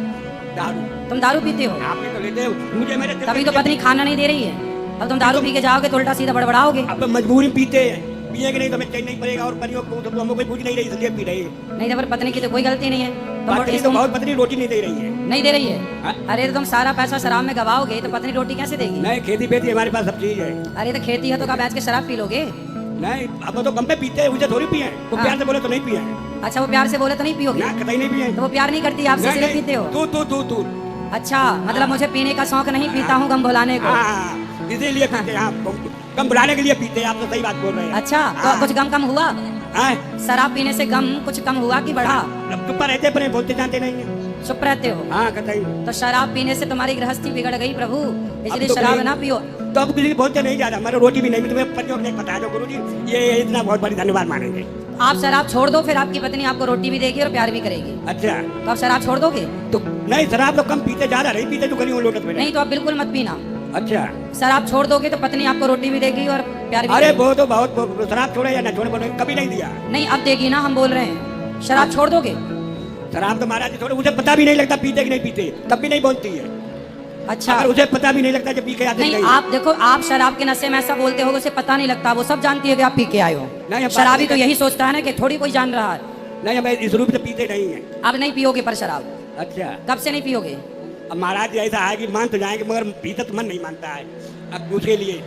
दारू।
तुम दारू पीते हो?
आप तो लेते हो, मुझे मेरे
तभी तो पत्नी खाना नहीं दे रही है। अब तुम दारू पी के जाओगे तो उल्टा सीधा बड़बड़ाओगे।
अब मजबूरी पीते हैं, पिएंगे नहीं तो हमें चैन नहीं पड़ेगा, और परियों को तो हमको कोई पूछ नहीं रही, इसलिए पी रहे हैं।
नहीं तो पर पत्नी की तो कोई गलती नहीं है।
तो बहुत पत्नी रोटी नहीं दे रही है।
नहीं दे रही है? अरे तो तुम सारा पैसा शराब में गवाओगे तो पत्नी रोटी कैसे देगी?
नहीं, खेती बेती हमारे पास सब चीज है।
अरे तो खेती है तो क्या बेच के शराब पी लोगे?
नहीं, अब तो कम पे पीते हैं, मुझे थोड़ी पिए। वो प्यार से बोले तो नहीं पिए।
अच्छा, वो प्यार से बोले तो नहीं पियोगे?
कतई नहीं पिए।
तो वो प्यार नहीं करती आपसे, इसलिए पीते हो?
तू।
अच्छा, मतलब मुझे पीने का शौक नहीं, पीता हूँ गम भुलाने को।
इसीलिए पीते हैं आप, गम भुलाने के लिए पीते हैं। आप तो सही बात बोल रहे हैं।
अच्छा, तो कुछ गम कम हुआ? शराब पीने से गम कुछ कम हुआ कि बढ़ा?
चुप रहते पर बोलते जानते नहीं है।
चुप रहते हो?
हाँ, कतई।
तो शराब पीने से तुम्हारी गृहस्थी बिगड़ गई प्रभु, इसलिए शराब ना पियो।
तो अब किसी बोलते नहीं ज्यादा, हमारे रोटी भी नहीं मिलती। तुम्हें पत्नियों को नहीं पता है गुरु जी, ये इतना बहुत बड़ी धन्यवाद मानेंगे।
आप शराब छोड़ दो, फिर आपकी पत्नी आपको रोटी भी देगी और प्यार भी करेगी।
अच्छा,
तो आप शराब छोड़ दोगे?
तो नहीं, शराब तो कम पीते, ज्यादा नहीं पीते, तो कहीं लोटत में
नहीं। तो आप बिल्कुल मत पीना।
अच्छा।
शराब छोड़ दोगे तो पत्नी आपको रोटी भी देगी और प्यार भी।
अरे वो तो बहुत, शराब छोड़े या ना छोड़े, बोले कभी नहीं दिया।
नहीं, अब देगी ना, हम बोल रहे हैं। शराब छोड़ दोगे?
शराब तो महाराज जी छोड़े, मुझे पता भी नहीं लगता पीते कि नहीं पीते, तब भी नहीं बोलती है।
अच्छा।
अगर उसे पता भी नहीं लगता जब पी के आते
नहीं, आप देखो, आप शराब के नशे में ऐसा बोलते हो, उसे पता नहीं लगता, वो सब जानती है कि आप पी के आए हो। शराबी तो यही सोचता है ना कि थोड़ी कोई जान रहा है।
नहीं, हमें इस रूप से पीते नहीं है।
अब नहीं पियोगे पर शराब?
अच्छा।
कब से नहीं पियोगे?
अब महाराज जी ऐसा है कि मान तो जाएंगे, मगर पीता तो मन नहीं मानता है। अब उसके लिए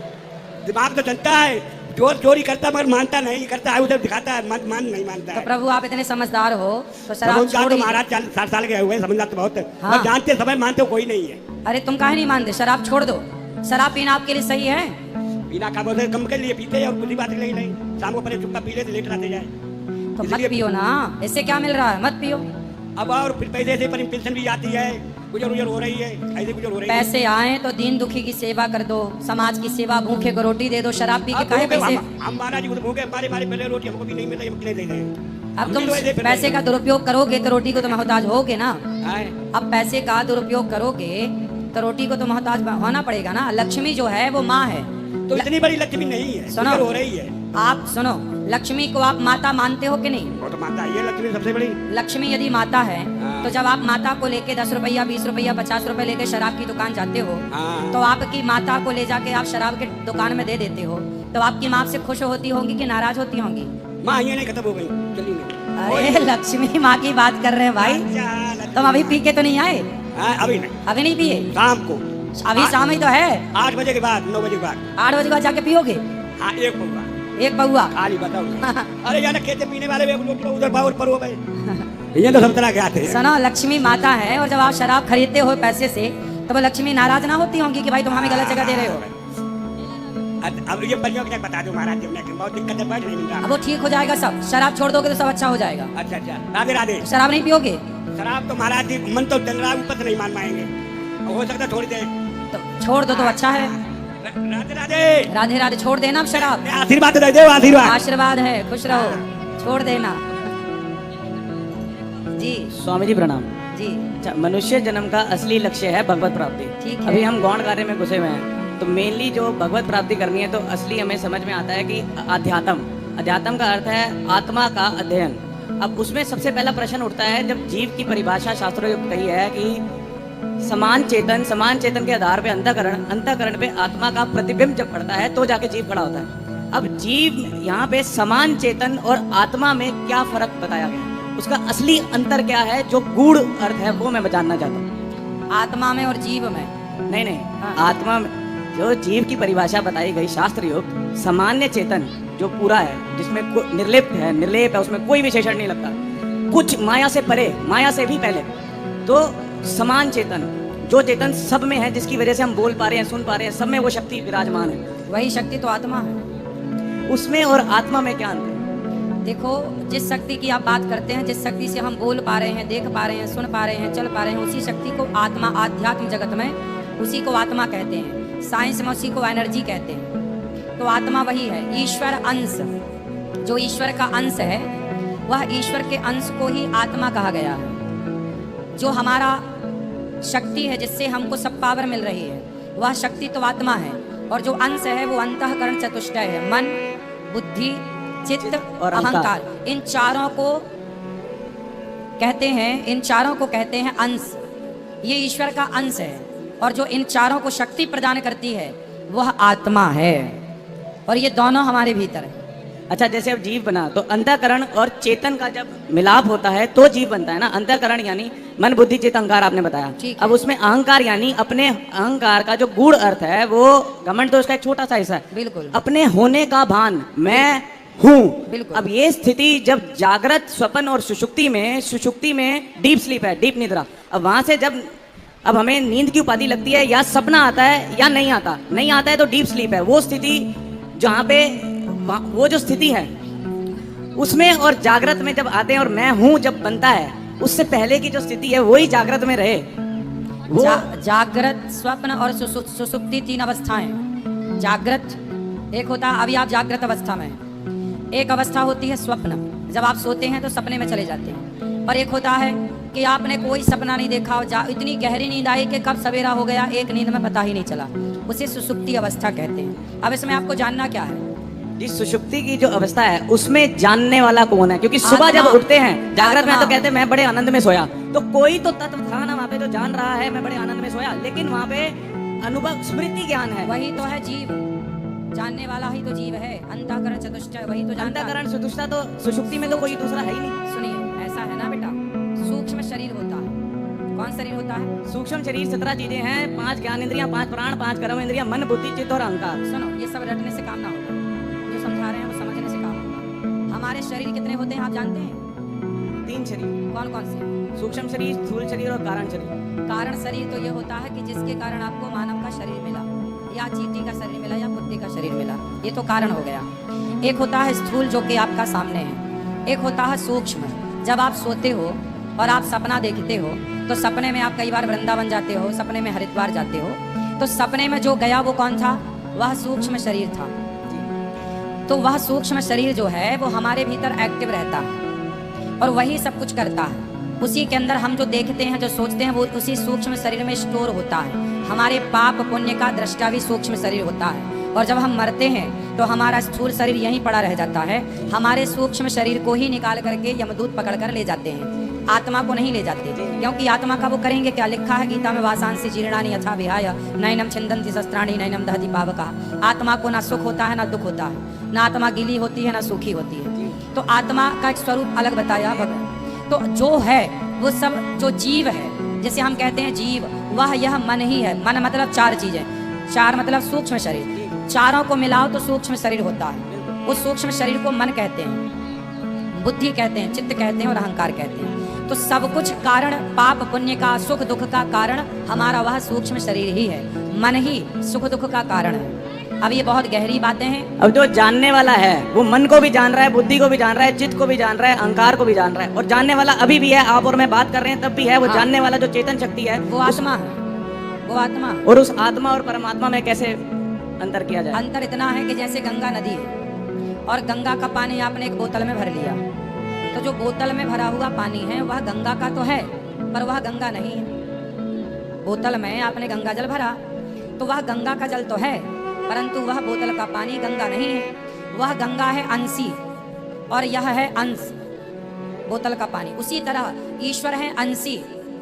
दिमाग तो चलता है, चोरी करता मगर मानता नहीं, करता है उसे दिखाता है, मान नहीं मानता है।
तो प्रभु आप इतने समझदार हो तो शराब छोड़।
महाराज 60 साल के हुए, समझदार तो बहुत है। हाँ। जानते समय मानते कोई नहीं है।
अरे तुम काहे नहीं मानते? शराब छोड़ दो। शराब पीना आपके लिए सही है?
पीना का बोलते कम के लिए पीते और कुछ बात नहीं। शाम को पहले चुपका पी ले, लेट रहते जाए।
तो मत पियो ना, इससे क्या मिल रहा है? मत पियो।
अब और फिर पैसे से पेंशन भी आती है, गुजर हो रही है, ऐसे गुजर हो रही है।
पैसे आए तो दीन दुखी की सेवा कर दो, समाज की सेवा, भूखे को रोटी दे दो। शराब पी के काहे पैसे?
हम महाराज जी भूखे, हमारे पहले रोटी हमको भी नहीं मिलती, हम दे दें।
अब तुम पैसे का दुरुपयोग करोगे तो रोटी को तो मोहताज होगे ना। अब पैसे का दुरुपयोग करोगे तो रोटी को तो मोहताज होना पड़ेगा ना। लक्ष्मी जो है वो माँ है,
तो इतनी बड़ी लक्ष्मी नहीं है,
सुनो
हो रही है।
आप सुनो, लक्ष्मी को आप माता मानते हो कि नहीं?
वो तो माता है, ये लक्ष्मी सबसे बड़ी।
लक्ष्मी यदि माता है तो जब आप माता को लेके 10 रुपया, 20 रुपया, 50 रुपए लेके शराब की दुकान जाते हो, तो आपकी माता को ले जाके आप शराब के दुकान में दे देते हो, तो आपकी माँ से खुश होती होंगी कि नाराज होती होंगी?
माँ ये नहीं खत्म हो गई, चलिए।
अरे लक्ष्मी माँ की बात कर रहे हैं भाई। तुम अभी पी के तो नहीं आए?
अभी नहीं।
अभी नहीं पिए?
शाम को।
अभी शाम ही तो है।
8 बजे के बाद, 9 बजे के बाद।
8 बजे के बाद जाके पियोगे?
हाँ, एक पौवा।
एक पौवा?
खाली बताओ। अरे यार खेते पीने वाले उधर पावर पर हो गए, ये तो सब तरह के आते हैं।
सुनो, लक्ष्मी माता है और जब आप शराब खरीदते हो पैसे से तो वो लक्ष्मी नाराज ना होती होंगी कि भाई तुम हमें गलत जगह दे रहे हो?
अब ये परियों के बता दो महाराज जी, उन्हें बहुत दिक्कत है, बैठ नहीं मिल रहा।
अब वो ठीक हो जाएगा सब, शराब छोड़ दोगे तो सब अच्छा हो जाएगा।
अच्छा अच्छा, राधे राधे।
शराब नहीं पियोगे?
शराब तो महाराज जी मन तो चल रहा है, ऊपर से नहीं मान पाएंगे, हो सकता है थोड़ी देर।
तो छोड़ दो तो अच्छा है।
राधे राधे।
राधे राधे, छोड़ देना अब शराब।
आशीर्वाद दे दो, आशीर्वाद।
आशीर्वाद है, खुश रहो, छोड़ देना जी।
स्वामी जी प्रणाम
जी।
अच्छा, मनुष्य जन्म का असली लक्ष्य है भगवत प्राप्ति।
ठीक है।
अभी हम गौण कार्य में घुसे हुए हैं, तो मेनली जो भगवत प्राप्ति करनी है तो असली हमें समझ में आता है कि अध्यात्म का अर्थ है आत्मा का अध्ययन। अब उसमें सबसे पहला प्रश्न उठता है, जब जीव की परिभाषा शास्त्रों में कही है कि समान चेतन के आधार पे अंतःकरण पे आत्मा का प्रतिबिंब जब पड़ता है तो जाके जीव खड़ा होता है। अब जीव यहाँ पे समान चेतन और आत्मा में क्या फर्क बताया गया, उसका असली अंतर क्या है, जो गूढ़ अर्थ है वो मैं जानना चाहता हूँ।
आत्मा में और जीव में?
नहीं, आत्मा में जो जीव की परिभाषा बताई गई शास्त्र युक्त, सामान्य चेतन जो पूरा है, जिसमें निर्लेप है, उसमें कोई विशेषण नहीं लगता, कुछ माया से परे, माया से भी पहले, तो समान चेतन, जो चेतन सब में है, जिसकी वजह से हम बोल पा रहे हैं, सुन पा रहे हैं, सब में वो शक्ति विराजमान है।
वही शक्ति तो आत्मा है।
उसमें और आत्मा में क्या अंतर है?
देखो, जिस शक्ति की आप बात करते हैं, जिस शक्ति से हम बोल पा रहे हैं, देख पा रहे हैं, सुन पा रहे हैं, चल पा रहे हैं, उसी शक्ति को आत्मा, आध्यात्म जगत में उसी को आत्मा कहते हैं, साइंस में उसी को एनर्जी कहते हैं। तो आत्मा वही है, ईश्वर अंश, जो ईश्वर का अंश है वह ईश्वर के अंश को ही आत्मा कहा गया है। जो हमारा शक्ति है, जिससे हमको सब पावर मिल रही है, वह शक्ति तो आत्मा है, और जो अंश है वो अंतःकरण चतुष्टय है, मन, बुद्धि, चित्त और अहंकार। इन चारों को कहते हैं अंश। ये ईश्वर का अंश है, और जो इन चारों को शक्ति प्रदान करती है वह आत्मा है, और ये दोनों हमारे भीतर है।
अच्छा, जैसे अब जीव बना तो अंतःकरण और चेतन का जब मिलाप होता है तो जीव बनता है ना। अंतःकरण यानी मन, बुद्धि, चित्त, अहंकार आपने बताया। अब उसमें अहंकार यानी अपने अहंकार का जो गूढ़ अर्थ है, वो घमंड तो उसका एक छोटा सा हिस्सा है,
बिल्कुल
अपने होने का भान, मैं हूँ। अब ये स्थिति जब जागृत, स्वप्न और सुषुप्ति में डीप स्लीप है, डीप निद्रा, अब वहां से जब अब हमें नींद की उपाधि लगती है, या सपना आता है या नहीं आता है तो डीप स्लीप है। वो स्थिति जहाँ पे वो जो स्थिति है उसमें और जागृत में जब आते हैं और मैं हूँ जब बनता है, उससे पहले की जो स्थिति है वही जागृत में रहे। वो
जागृत, स्वप्न और सुसुप्ति 3 अवस्थाएं। जागृत एक होता है, अभी आप जागृत अवस्था में, एक अवस्था होती है स्वप्न, जब आप सोते हैं तो सपने में चले जाते हैं, और एक होता है कि आपने कोई सपना नहीं देखा और इतनी गहरी नींद आई कि कब सवेरा हो गया, एक नींद में पता ही नहीं चला, उसे सुसुप्ति अवस्था कहते हैं। अब इसमें आपको जानना क्या है,
जिस सुषुप्ति की जो अवस्था है उसमें जानने वाला कौन है? क्योंकि सुबह जब उठते हैं जागृत में तो कहते हैं मैं बड़े आनंद में सोया, तो कोई तो तत्व था ना वहाँ पे जो जान रहा है मैं बड़े आनंद में सोया, लेकिन वहाँ पे अनुभव, स्मृति ज्ञान है,
वही तो है जीव, जानने वाला ही तो जीव है। अंतःकरण चतुष्टय वही तो जानता है।
अंतःकरण चतुष्टय तो सुषुप्ति में तो कोई दूसरा है ही नहीं।
सुनिए, ऐसा है ना बेटा, सूक्ष्म शरीर होता है। कौन शरीर होता है?
सूक्ष्म शरीर 17 चीजें हैं, 5 ज्ञान इंद्रियां, 5 प्राण, 5 कर्म इंद्रियां, मन, बुद्धि, चित्त और अहंकार।
सुनो, ये सब रटने से काम ना होगा, जो समझा रहे हैं वो समझने से काम होगा। हमारे शरीर कितने होते हैं आप जानते हैं?
3 शरीर।
कौन कौन से?
सूक्ष्म शरीर, स्थूल शरीर और कारण शरीर।
कारण शरीर तो ये होता है कि जिसके कारण आपको मानव का शरीर मिला, या चींटी का शरीर मिला, या कुत्ते का शरीर मिला, ये तो कारण हो गया। एक होता है स्थूल, जो कि आपका सामने है। एक होता है सूक्ष्म, जब आप सोते हो और आप सपना देखते हो, तो सपने में आप कई बार वृंदावन जाते हो, सपने में हरिद्वार जाते हो, तो सपने में जो गया वो कौन था? वह सूक्ष्म शरीर था। तो वह सूक्ष्म शरीर जो है वो हमारे भीतर एक्टिव रहता है और वही सब कुछ करता है। उसी के अंदर हम जो देखते हैं, जो सोचते हैं, वो उसी सूक्ष्म शरीर में स्टोर होता है। हमारे पाप पुण्य का दृष्टा भी सूक्ष्म शरीर होता है, और जब हम मरते हैं तो हमारा स्थूल शरीर यहीं पड़ा रह जाता है। हमारे सूक्ष्म शरीर को ही निकाल करके यमदूत पकड़ कर ले जाते हैं, आत्मा को नहीं ले जाते, क्योंकि आत्मा का वो करेंगे क्या? लिखा है गीता में, वासांसी जीर्णानि यथा विहाय नैनम छिन्दन्ति शस्त्राणि नैनम दहति पावकः। आत्मा को ना सुख होता है ना दुख होता है, ना आत्मा गीली होती है ना सूखी होती है। तो आत्मा का एक स्वरूप अलग बताया भगवान। तो जो है वो सब, जो जीव है, जैसे हम कहते हैं जीव, वह यह मन ही है। मन मतलब 4 चीजें, 4 मतलब सूक्ष्म शरीर, चारों को मिलाओ तो सूक्ष्म शरीर होता है। उस सूक्ष्म शरीर को मन कहते हैं, बुद्धि कहते हैं, चित्त कहते हैं और अहंकार कहते हैं। तो सब कुछ कारण, पाप पुण्य का, सुख दुख का कारण हमारा वह सूक्ष्म शरीर ही है। मन ही सुख दुख का कारण है। अब ये बहुत गहरी बातें हैं।
अब जो जानने वाला है वो मन को भी जान रहा है, बुद्धि को भी जान रहा है, चित्त को भी जान रहा है, अहंकार को भी जान रहा है, और जानने वाला अभी भी है, आप और मैं बात कर रहे हैं तब भी है। वो
हाँ।
जानने वाला जो चेतन शक्ति है
वो आत्मा है, वो आत्मा।
और उस आत्मा और परमात्मा में कैसे अंतर किया जाए?
अंतर इतना है कि जैसे गंगा नदी है और गंगा का पानी आपने एक बोतल में भर लिया, तो जो बोतल में भरा हुआ पानी है वह गंगा का तो है, पर वह गंगा नहीं है। बोतल में आपने गंगा जल भरा तो वह गंगा का जल तो है, परंतु वह बोतल का पानी गंगा नहीं है। वह गंगा है अंशी और यह है अंश, बोतल का पानी। उसी तरह ईश्वर है अंशी,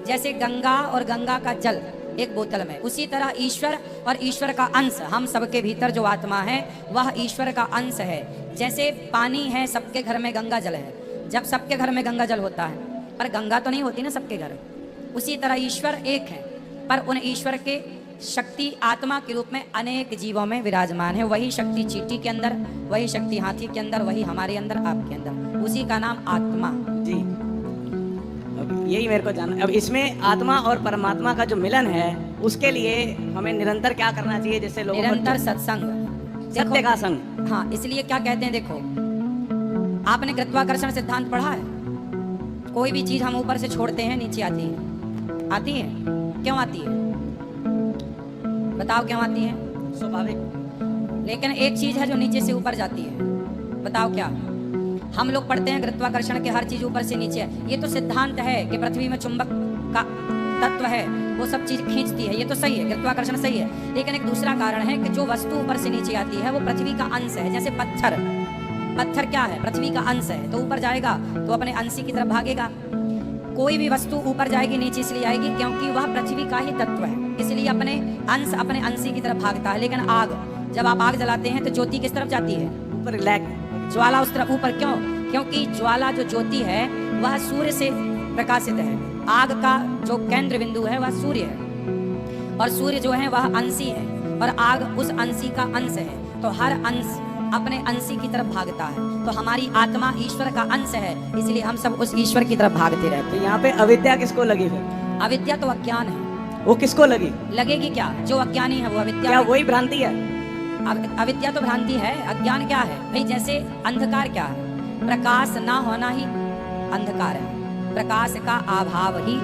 जैसे गंगा और गंगा का जल एक बोतल में, उसी तरह ईश्वर और ईश्वर का अंश, हम सबके भीतर जो आत्मा है वह ईश्वर का अंश है। जैसे पानी है, सबके घर में गंगा जल है, जब सबके घर में गंगा जल होता है, पर गंगा तो नहीं होती ना सबके घर। उसी तरह ईश्वर एक है, पर उन ईश्वर के शक्ति आत्मा के रूप में अनेक जीवों में विराजमान है। वही शक्ति चींटी के अंदर, वही शक्ति हाथी के अंदर, वही हमारे अंदर, आपके अंदर, उसी का नाम आत्मा।
जी, अब यही मेरे को जानना। अब इसमें आत्मा और परमात्मा का जो मिलन है उसके लिए हमें निरंतर क्या करना चाहिए, जिससे लोगों को
निरंतर सत्संग,
सत्य का संग।
हाँ, इसलिए क्या कहते हैं, देखो आपने गुरुत्वाकर्षण सिद्धांत पढ़ा है। कोई भी चीज हम ऊपर से छोड़ते हैं नीचे आती है, आती है, क्यों आती है बताओ, क्यों आती है?
स्वाभाविक।
लेकिन एक चीज है जो नीचे से ऊपर जाती है, बताओ क्या? हम लोग पढ़ते हैं गुरुत्वाकर्षण के हर चीज ऊपर से नीचे है। ये तो सिद्धांत है कि पृथ्वी में चुंबक का तत्व है, वो सब चीज खींचती है, ये तो सही है, गुरुत्वाकर्षण सही है। लेकिन एक दूसरा कारण है कि जो वस्तु ऊपर से नीचे आती है वो पृथ्वी का अंश है। जैसे पत्थर, पत्थर क्या है? पृथ्वी का अंश है, तो ऊपर जाएगा तो अपने अंशी की तरफ भागेगा। कोई भी वस्तु ऊपर जाएगी नीचे इसलिए आएगी क्योंकि वह पृथ्वी का ही तत्व है, इसलिए अपने अंश अपने अंशी की तरफ भागता है। लेकिन आग, जब आप आग जलाते हैं तो ज्योति किस तरफ जाती है?
ऊपर,
ज्वाला उस तरफ ऊपर। क्यों? क्योंकि ज्वाला जो ज्योति है वह सूर्य से प्रकाशित है। आग का जो केंद्र बिंदु है वह सूर्य है, और सूर्य जो है वह अंशी है, और आग उस अंशी का अंश है। तो हर अंश अपने अंशी की तरफ भागता है। तो हमारी आत्मा ईश्वर का अंश है, इसलिए हम सब उस ईश्वर की तरफ भागते रहते हैं।
तो यहाँ पे अविद्या किसको लगी फिर?
अविद्या तो अज्ञान है।
वो किसको लगी?
लगेगी क्या? जो अज्ञानी है वो अविद्या।
क्या वही भ्रांति है?
अविद्या तो भ्रांति है। अज्ञान क्या है भाई? जैसे अंधकार क्या है? प्रकाश ना होना ही अंधकार है, प्रकाश का अभाव ही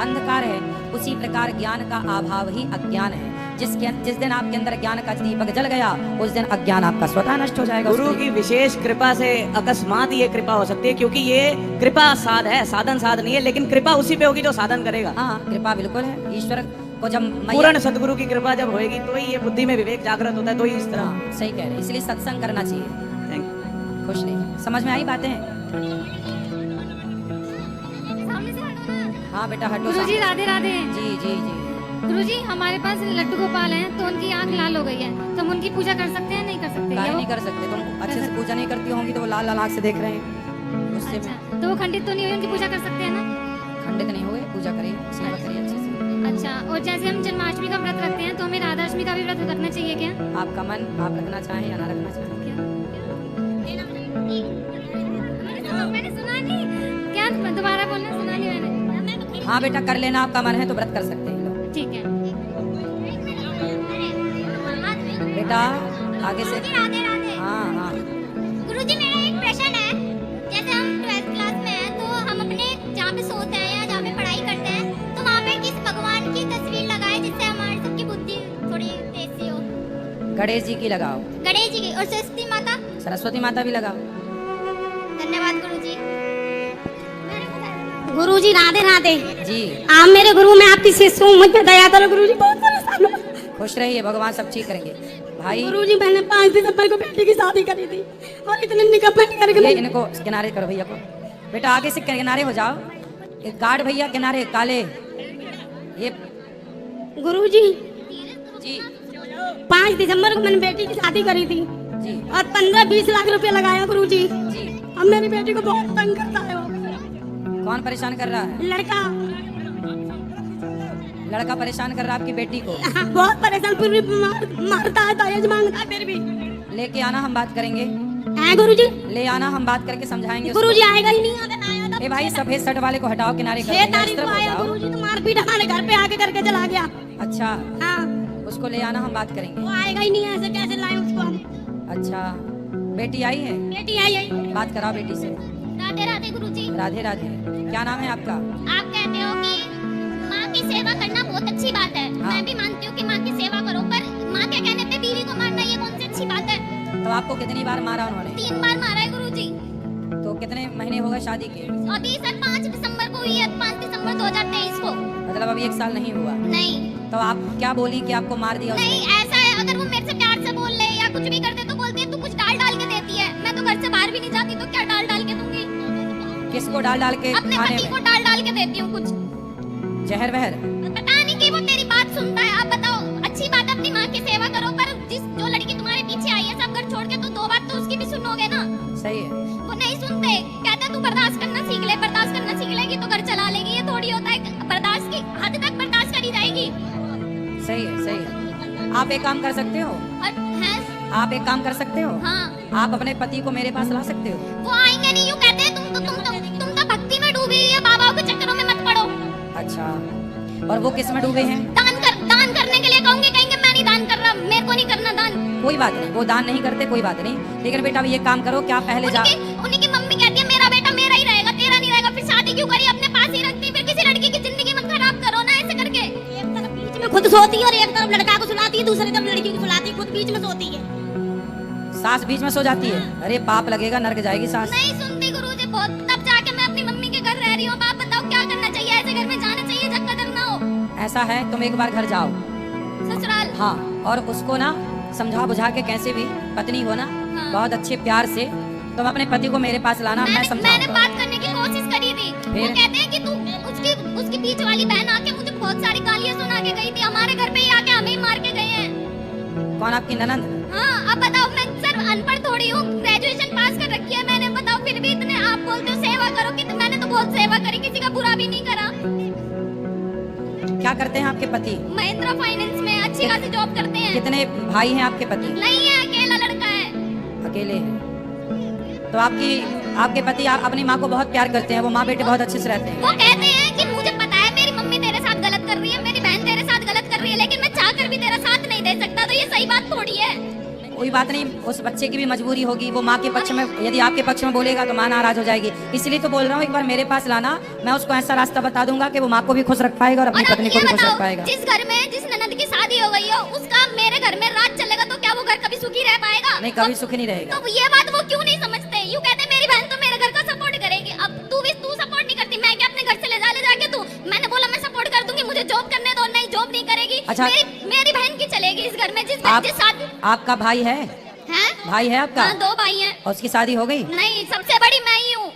अंधकार है। उसी प्रकार ज्ञान का अभाव ही अज्ञान है। जिस दिन आपके अंदर ज्ञान का दीपक जल गया उस दिन अज्ञान आपका स्वतः नष्ट हो जाएगा।
गुरु की विशेष कृपा से अकस्मात ये कृपा हो सकती है, क्योंकि ये कृपा साध है, साधन साध नहीं है, लेकिन कृपा उसी पे होगी जो साधन करेगा।
हाँ, कृपा बिल्कुल है। ईश्वर को जब
पूर्ण सदगुरु की कृपा जब होगी तो ही ये बुद्धि में विवेक जागृत होता है, तो ही इस तरह।
सही कह रहे हैं, इसलिए सत्संग करना चाहिए।
Thank you.
खुश नहीं, समझ में आई बातें? हाँ बेटा हटो।
गुरुजी राधे राधे।
जी जी जी।
गुरुजी हमारे पास लड्डू गोपाल हैं, तो उनकी आंख लाल हो गई है, तो हम उनकी पूजा कर सकते हैं? नहीं कर सकते?
काहे नहीं कर सकते? तुम अच्छे से पूजा नहीं करती होंगी तो वो लाल लाल आँख से देख रहे हैं उससे।
अच्छा, तो वो खंडित तो नहीं हुई, उनकी पूजा कर सकते हैं ना?
खंडित नहीं हुए, पूजा करिए, सेवा करिए अच्छे से।
अच्छा, और जैसे हम जन्माष्टमी का व्रत रखते हैं तो हमें राधाष्टमी का भी व्रत रखना चाहिए क्या?
आपका मन, आप रखना चाहें या ना रखना चाहें।
मैंने सुना नहीं क्या, दोबारा बोलना, सुना नहीं मैंने।
हाँ बेटा कर लेना, आपका मन है तो व्रत कर सकते हैं लोग।
ठीक है
बेटा आगे से।
राधे राधे।
हाँ हाँ।
गुरुजी मेरा एक प्रश्न है, जैसे हम 12th क्लास में हैं तो हम अपने जहाँ पे सोते हैं या जहाँ पे पढ़ाई करते हैं तो वहाँ पे किस भगवान की तस्वीर लगाए जिससे हमारी सबकी बुद्धि थोड़ी तेज सी हो?
गणेश जी की लगाओ।
गणेश जी की, और सरस्वती माता?
सरस्वती माता भी लगाओ।
धन्यवाद गुरुजी। गुरुजी राधे राधे
जी।
आप मेरे गुरु, मैं आपकी शिष्य हूँ, मुझ पे दया करो गुरुजी, बहुत परेशान हूँ।
खुश रहिए, भगवान सब ठीक करेंगे। भाई
गुरुजी मैंने 5 दिसंबर को बेटी की शादी करी थी और इतने निकम्मत करके
ये इनको किनारे करो भैया को। बेटा आगे से किनारे हो जाओ। एक गार्ड भैया किनारे काले। ये
गुरुजी
जी
5 दिसंबर को मैंने बेटी की शादी करी थी
जी,
और 15-20 लाख रुपए लगाया गुरुजी।
जी।
अब मेरी बेटी को बहुत तंग करता है वो।
कौन परेशान कर रहा है?
लड़का।
लड़का परेशान कर रहा है आपकी बेटी को?
हाँ, बहुत परेशान, फिर भी मारता है, दहेज मांगता है, फिर भी।
लेके आना, हम बात करेंगे।
है गुरुजी?
ले आना, हम बात करके समझाएंगे।
गुरुजी आएगा ही नहीं, आया था।
ए भाई सफेद शर्ट वाले को हटाओ, किनारे कर।
6 तारीख को आया गुरुजी, तो मारपीट हमारे घर पे आके करके चला गया।
अच्छा
हाँ,
उसको ले आना, हम बात करेंगे।
वो आएगा ही नहीं, ऐसे कैसे लाए?
अच्छा, बेटी आई है?
बेटी आई आई।
बात कराओ बेटी से।
राधे राधे गुरुजी।
राधे राधे। क्या नाम है आपका?
आप कहते हो कि माँ की सेवा करना बहुत अच्छी बात है।
हाँ।
मैं भी मानती हूँ कि माँ की सेवा करो, पर माँ के कहने पे बीवी को मारना ये कौन सी अच्छी बात है?
तो आपको कितनी बार मारा उन्होंने?
3 बार मारा है गुरुजी।
तो कितने महीने हो गए शादी के?
अभी सर 5 दिसंबर को हुई है, 5 दिसंबर 2023 को।
मतलब अभी 1 साल नहीं हुआ?
नहीं।
तो आप क्या बोली कि आपको मार दिया उसने?
नहीं, ऐसा है, अगर वो मेरे से प्यार से बोल ले या कुछ भी कर दे तो बोलती है तू कुछ डाल डाल के देती है। मैं तो घर से बाहर भी नहीं जाती तो क्या डाल डाल के दूंगी?
किसको डाल डाल के?
अपने
खाने
पति
में?
को डाल डाल के देती हूँ कुछ।
जहर वहर?
पता नहीं कि वो तेरी बात सुनता है। आप बताओ, अच्छी बात है अपनी माँ की सेवा करो, पर जो लड़की तुम्हारे पीछे आई है सब घर छोड़ के, तो 2 बात तो उसकी भी सुनोगे ना।
सही है।
वो नहीं सुनते, कहते तू बर्दाश्त करना सीख ले, बर्दाश्त करना सीख लेगी तो घर चला लेगी। ये थोड़ी होता है, बर्दाश्त की हद तक बर्दाश्त करी जाएगी।
सही है, सही है। आप एक काम कर सकते हो?
और है
आप एक काम कर सकते हो?
हाँ।
आप अपने पति को मेरे पास ला सकते हो?
वो आएंगे नहीं, यूं कहते हैं तुम तो भक्ति में डूबी हुई है, बाबाओं के चक्करों में मत पड़ो।
अच्छा, और वो किस में डूबे हैं?
दान करने के लिए कहूंगे, कहेंगे मैं नहीं दान कर रहा, मेरे को नहीं करना दान।
कोई बात नहीं, वो दान नहीं करते, कोई बात नहीं। लेकिन बेटा अब ये काम करो, क्या पहले जा
उन्हीं की मम्मी कहती है मेरा बेटा मेरा ही रहेगा, तेरा नहीं रहेगा। फिर शादी क्यों करी? अपने पास ही रखती, फिर किसी लड़की की जिंदगी मत खराब करो ना ऐसे करके। एक तरफ बीच में खुद सोती है और एक तरफ लड़का को सुलाती है, दूसरी तरफ लड़की को सुलाती है, खुद बीच में सोती है।
सास बीच में सो जाती है? अरे पाप लगेगा, नरक जाएगी सास।
नहीं सुनती गुरुजी, बहुत तब जाके मैं अपनी मम्मी के घर रह रही हूँ। आप बताओ क्या करना चाहिए? ऐसे घर में जाना चाहिए जब कदर ना हो।
ऐसा है, तुम एक बार घर जाओ
ससुराल।
हाँ, और उसको ना समझा बुझा के, कैसे भी पत्नी हो ना,
हाँ।
बहुत अच्छे प्यार से तुम अपने पति को मेरे पास लाना, मैं
मैंने
समझाऊंगा।
बात करने की कोशिश करी थी। वो कहते हैं कि तू उसकी बीच वाली बहन आके मुझे बहुत सारी गालियां सुना के गई थी। हमारे घर पे ही आके हमें ही मार के गए हैं।
कौन, आपकी ननंद?
हाँ, अब बताओ, मैं सर अनपढ़ थोड़ी हूँ, ग्रेजुएशन पास कर रखी है मैंने। बताओ फिर भी इतने आप बोलते हो सेवा करो, कि मैंने तो बहुत सेवा करी, किसी का बुरा भी नहीं करा।
क्या करते हैं आपके पति?
महिंद्रा फाइनेंस में अच्छी खासी जॉब करते हैं।
कितने भाई हैं आपके पति?
नहीं है, अकेला लड़का है।
अकेले हैं। तो आपके पति अपनी माँ को बहुत प्यार करते हैं, वो माँ बेटे बहुत अच्छे से रहते हैं।
वो कहते हैं कि मुझे पता है मेरी मम्मी तेरे साथ गलत कर रही है, मेरी बहन तेरे साथ गलत कर रही है, लेकिन मैं चाह कर भी तेरा साथ नहीं दे सकता। तो ये सही बात थोड़ी है।
कोई बात नहीं, उस बच्चे की भी मजबूरी होगी। वो माँ के पक्ष में, यदि आपके पक्ष में बोलेगा तो माँ नाराज हो जाएगी। इसलिए तो बोल रहा हूँ, एक बार मेरे पास लाना, मैं उसको ऐसा रास्ता बता दूंगा कि वो माँ को भी खुश रख पाएगा और अपनी पत्नी को भी खुश रख पाएगा।
जिस घर में जिस ननद की शादी हो गई हो, उसका मेरे घर में राज चलेगा तो क्या वो घर कभी सुखी रह पाएगा?
नहीं, कभी सुखी नहीं रहेगा।
तो ये बात वो क्यों नहीं समझते? यूं कहते मेरी बहन तो मेरे घर का सपोर्ट करेगी। अब तू सपोर्ट नहीं करती, मैं क्या अपने घर से ले जाके तू? मैंने बोला मैं सपोर्ट कर दूंगी, मुझे जॉब करने दो। नहीं, जॉब नहीं करेगी।
अच्छा।
मेरी बहन की चलेगी इस घर में, जिस शादी।
आपका भाई है? भाई है आपका?
हाँ, 2 भाई हैं।
और उसकी शादी हो गई?
नहीं, सबसे बड़ी मैं ही हूँ।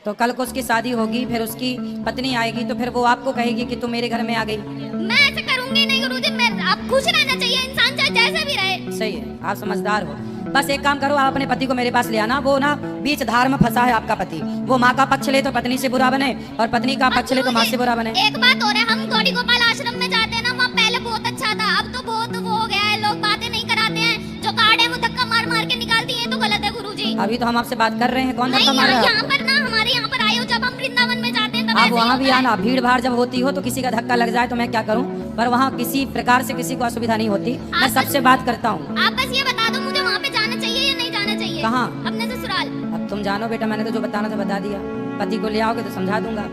तो कल को उसकी शादी होगी, फिर उसकी पत्नी आएगी, तो फिर वो आपको कहेगी कि तुम मेरे घर में आ गई।
मैं ऐसे करूंगी नहीं गुरुजी। मैं आप खुश रहना चाहिए, इंसान चाहे जैसे भी रहे।
सही है, आप समझदार हो। बस एक काम करो, आप अपने पति को मेरे पास ले आना। वो ना बीच धार में फंसा है आपका पति। वो माँ का पक्ष ले तो पत्नी से बुरा बने, और पत्नी का पक्ष ले तो माँ से बुरा बने।
एक बात और है, हम गौड़ी गोपाल आश्रम में जाते हैं ना, वहाँ पहले बहुत अच्छा था, अब तो बहुत वो हो गया है। लोग बातें नहीं कराते हैं, जो कार्ड है वो धक्का मार मार के निकालती है, तो गलत है गुरुजी।
अभी तो हम आपसे बात कर रहे हैं, कौन धक्का मार रहा है?
यहाँ पर ना, हमारे यहाँ पर आए हो जब हम वृंदावन में जाते हैं, तब
आप
ऐसे ही
वहाँ भी
होता है।
आना। भीड़ भाड़ जब होती हो तो किसी का धक्का लग जाए तो मैं क्या करूँ, पर वहाँ किसी प्रकार से किसी को असुविधा नहीं होती। मैं सबसे बात करता हूँ।
आप बस ये बता दो मुझे वहाँ पे जाना चाहिए या नहीं जाना चाहिए?
कहाँ?
अपने ससुराल।
अब तुम जानो बेटा, मैंने तो जो बताना था बता दिया। पति को ले आओगे तो समझा दूंगा।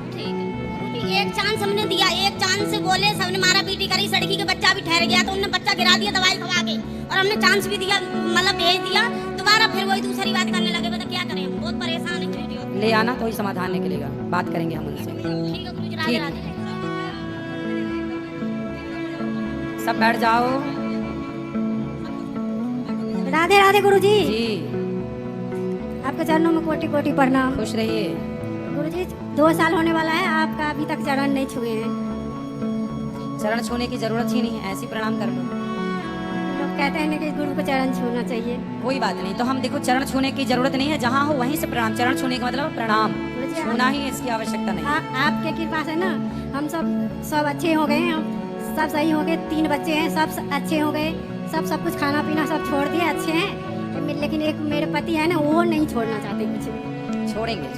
एक चांस हमने दिया, एक चांस से बोले, सबने मारा पीटी करी, सड़की के बच्चा भी ठहर गया, तो उन्होंने बच्चा गिरा दिया दवाई खवा के, और हमने चांस भी दिया, मतलब भेज दिया। दोबारा फिर वही दूसरी बात करने लगे, तो क्या करें? बहुत परेशान है।
ले आना तो ही समाधान निकलेगा, बात करेंगे हम उनसे।
ठीक है गुरुजी, राधे राधे।
सब बैठ जाओ।
राधे राधे गुरुजी।
जी,
आपके चरणों में कोटि कोटि प्रणाम।
खुश रहिए।
गुरुजी 2 साल होने वाला है, आपका अभी तक चरण नहीं छुए हैं।
चरण छूने की जरूरत ही नहीं है, ऐसी प्रणाम कर लो।
लोग कहते हैं ना कि गुरु को चरण छूना चाहिए।
कोई बात नहीं, तो हम देखो चरण छूने की जरूरत नहीं है, जहाँ हो वहीं से प्रणाम। चरण छूने का मतलब प्रणाम, छूना ही इसकी आवश्यकता नहीं।
आपके कृपा से ना हम सब अच्छे हो गए हैं, सब सही हो गए। 3 बच्चे हैं, सब अच्छे हो गए, सब कुछ खाना पीना सब छोड़ दिए, अच्छे हैं। लेकिन एक मेरे पति है ना, वो नहीं छोड़ना चाहते कुछ।
छोड़ेंगे।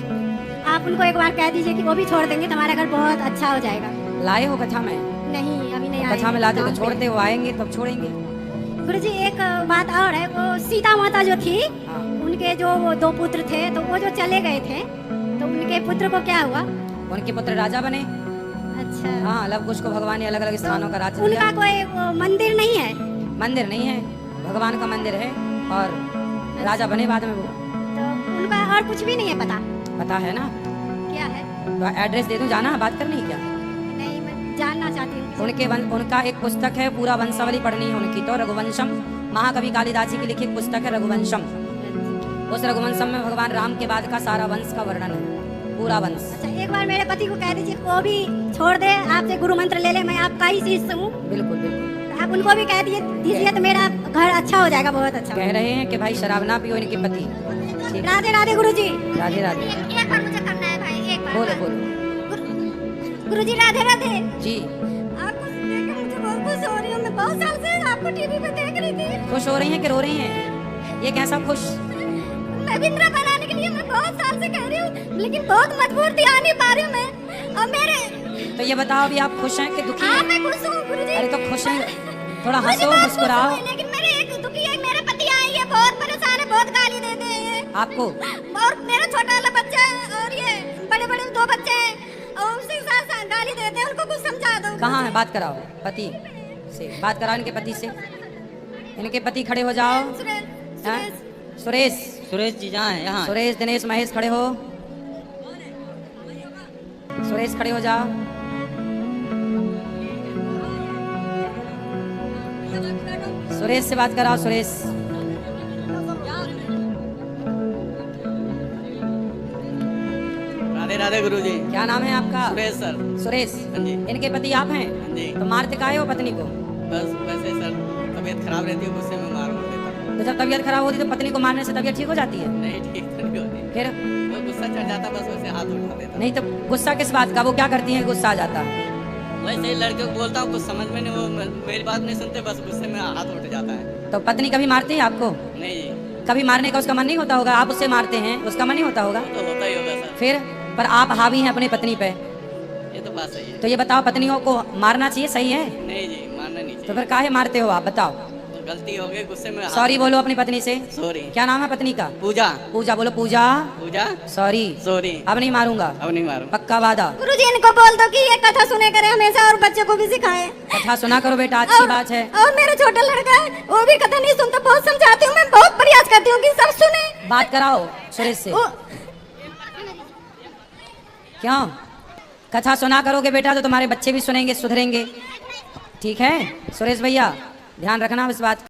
आप उनको एक बार कह दीजिए कि वो भी छोड़ देंगे, तो हमारा घर बहुत अच्छा हो जाएगा।
लाए हो कथा में?
नहीं, अभी नहीं आए।
कथा में लाते तो छोड़ते हो, आएंगे तब छोड़ेंगे।
गुरुजी एक बात और है, वो सीता माता जो थी,
हाँ।
उनके जो वो 2 पुत्र थे, तो वो जो चले गए थे, तो उनके पुत्र को क्या हुआ?
उनके पुत्र राजा बने।
अच्छा।
हाँ, लव कुश को भगवान ने अलग अलग स्थानों का राज्य
उनका
दिया।
कोई वो मंदिर नहीं है?
मंदिर नहीं है, भगवान का मंदिर है, और राजा बने बाद में वो।
तो उनका और कुछ भी नहीं है पता?
पता है ना,
क्या है?
तो एड्रेस दे दूं, जाना है, बात करनी है क्या?
नहीं, मैं जानना चाहती हूँ।
उनका एक पुस्तक है, पूरा वंशावली पढ़नी है उनकी, तो रघुवंशम, महाकवि कालिदास जी की लिखी एक पुस्तक है रघुवंशम। उस रघुवंशम में भगवान राम के बाद का सारा वंश का वर्णन है, पूरा वंश।
अच्छा, एक बार मेरे पति को कह दीजिए वो भी छोड़ दे, आपसे गुरु मंत्र ले ले, मैं आपका ही शिष्य हूँ।
बिल्कुल बिल्कुल,
आप उनको भी कह दीजिए तो मेरा घर अच्छा हो जाएगा, बहुत अच्छा।
कह रहे हैं कि भाई शराब ना पियो इनके पति। ठीक,
राधे राधे गुरुजी।
राधे राधे।
एक बार मुझे करना है भाई, एक बार।
बोलो बोलो।
गुरुजी राधे राधे।
जी,
आपको देख के मुझे बहुत खुश हो रही हूँ, मैं बहुत साल से आपको टीवी पे देख रही थी।
खुश हो रही हैं कि रो रही हैं? ये कैसा खुश?
मैं बिंद्रा बनाने के लिए मैं बहुत साल से कह रही हूँ, लेकिन बहुत मजबूर थी, आ नहीं पा रही हूँ मैं। और मेरे
तो ये बताओ अभी आप खुश हैं कि दुखी
हाँ,
हैं?
मैं खुश हूँ गुरुजी।
अरे तो खुश हैं, थोड़ा
मुझे
हंसो,
बहुत
मुस्कुराओ।
खुश हूँ, लेकिन मेरे एक दुखी है, मेरे पति आए हैं, बहुत परेशान है, बहुत गाली देते हैं
आपको?
और मेरा छोटा वाला बच्चा है, और ये बड़े बड़े 2 बच्चे हैं, और उनसे साथ साथ गाली देते हैं, उनको कुछ समझा दो।
कहाँ है? बात कराओ पति से, बात कराओ इनके पति से। इनके पति खड़े हो जाओ। हाँ? सुरेश,
सुरेश जी जहाँ है यहाँ।
सुरेश, दिनेश, महेश खड़े हो। सुरेश खड़े हो जाओ। सुरेश से बात कराओ, सुरेश।
राधे राधे गुरुजी।
क्या नाम है आपका?
सुरेश सर।
सुरेश।
हाँ जी।
इनके पति आप हैं?
हाँ जी।
तो मारते काहे हो पत्नी को?
बस वैसे सर, तबीयत खराब रहती है, गुस्से में मार देता हूँ।
तो जब तबीयत खराब होती है तो पत्नी को मारने से तबीयत ठीक हो जाती है?
नहीं, ठीक तो नहीं होती।
फिर
वो गुस्सा चढ़ जाता, बस वैसे हाथ उठा देता।
नहीं तो गुस्सा किस बात का? वो क्या करती है गुस्सा आ जाता है?
वैसे ही लड़के को बोलता हूँ, कुछ समझ में नहीं, वो मेरी बात नहीं सुनते, बस गुस्से में हाथ उठ जाता है।
तो पत्नी कभी मारती है आपको?
नहीं जी।
कभी मारने का उसका मन नहीं होता होगा? आप उससे मारते हैं, उसका मन नहीं होता होगा?
तो होता ही होगा सर।
फिर पर आप हावी हैं अपनी पत्नी पे,
ये तो बात सही है।
तो ये बताओ पत्नियों को मारना चाहिए, सही है?
नहीं जी, मारना नहीं
तो
चाहिए।
फिर काहे मारते हो आप, बताओ।
तो गलती हो गई, गुस्से में
सॉरी बोलो अपनी पत्नी से।
सॉरी।
क्या नाम है पत्नी का?
पूजा।
पूजा बोलो, पूजा।
पूजा।
सॉरी।
सॉरी।
अब नहीं मारूंगा,
अब नहीं मारूं।
पक्का वादा।
गुरुजी इनको बोल दो कि ये कथा सुने करे हमेशा, और बच्चों को भी सिखाए।
कथा सुना करो बेटा, अच्छी बात है।
और मेरा छोटा लड़का है, वो भी कथा नहीं सुनता, बहुत समझाती हूँ मैं, बहुत प्रयास करती हूँ कि सब सुने।
बात कराओ सुरेश से। क्यों? कथा सुना करोगे बेटा तो तुम्हारे बच्चे भी सुनेंगे, सुधरेंगे। ठीक है सुरेश भैया, ध्यान रखना इस बात का।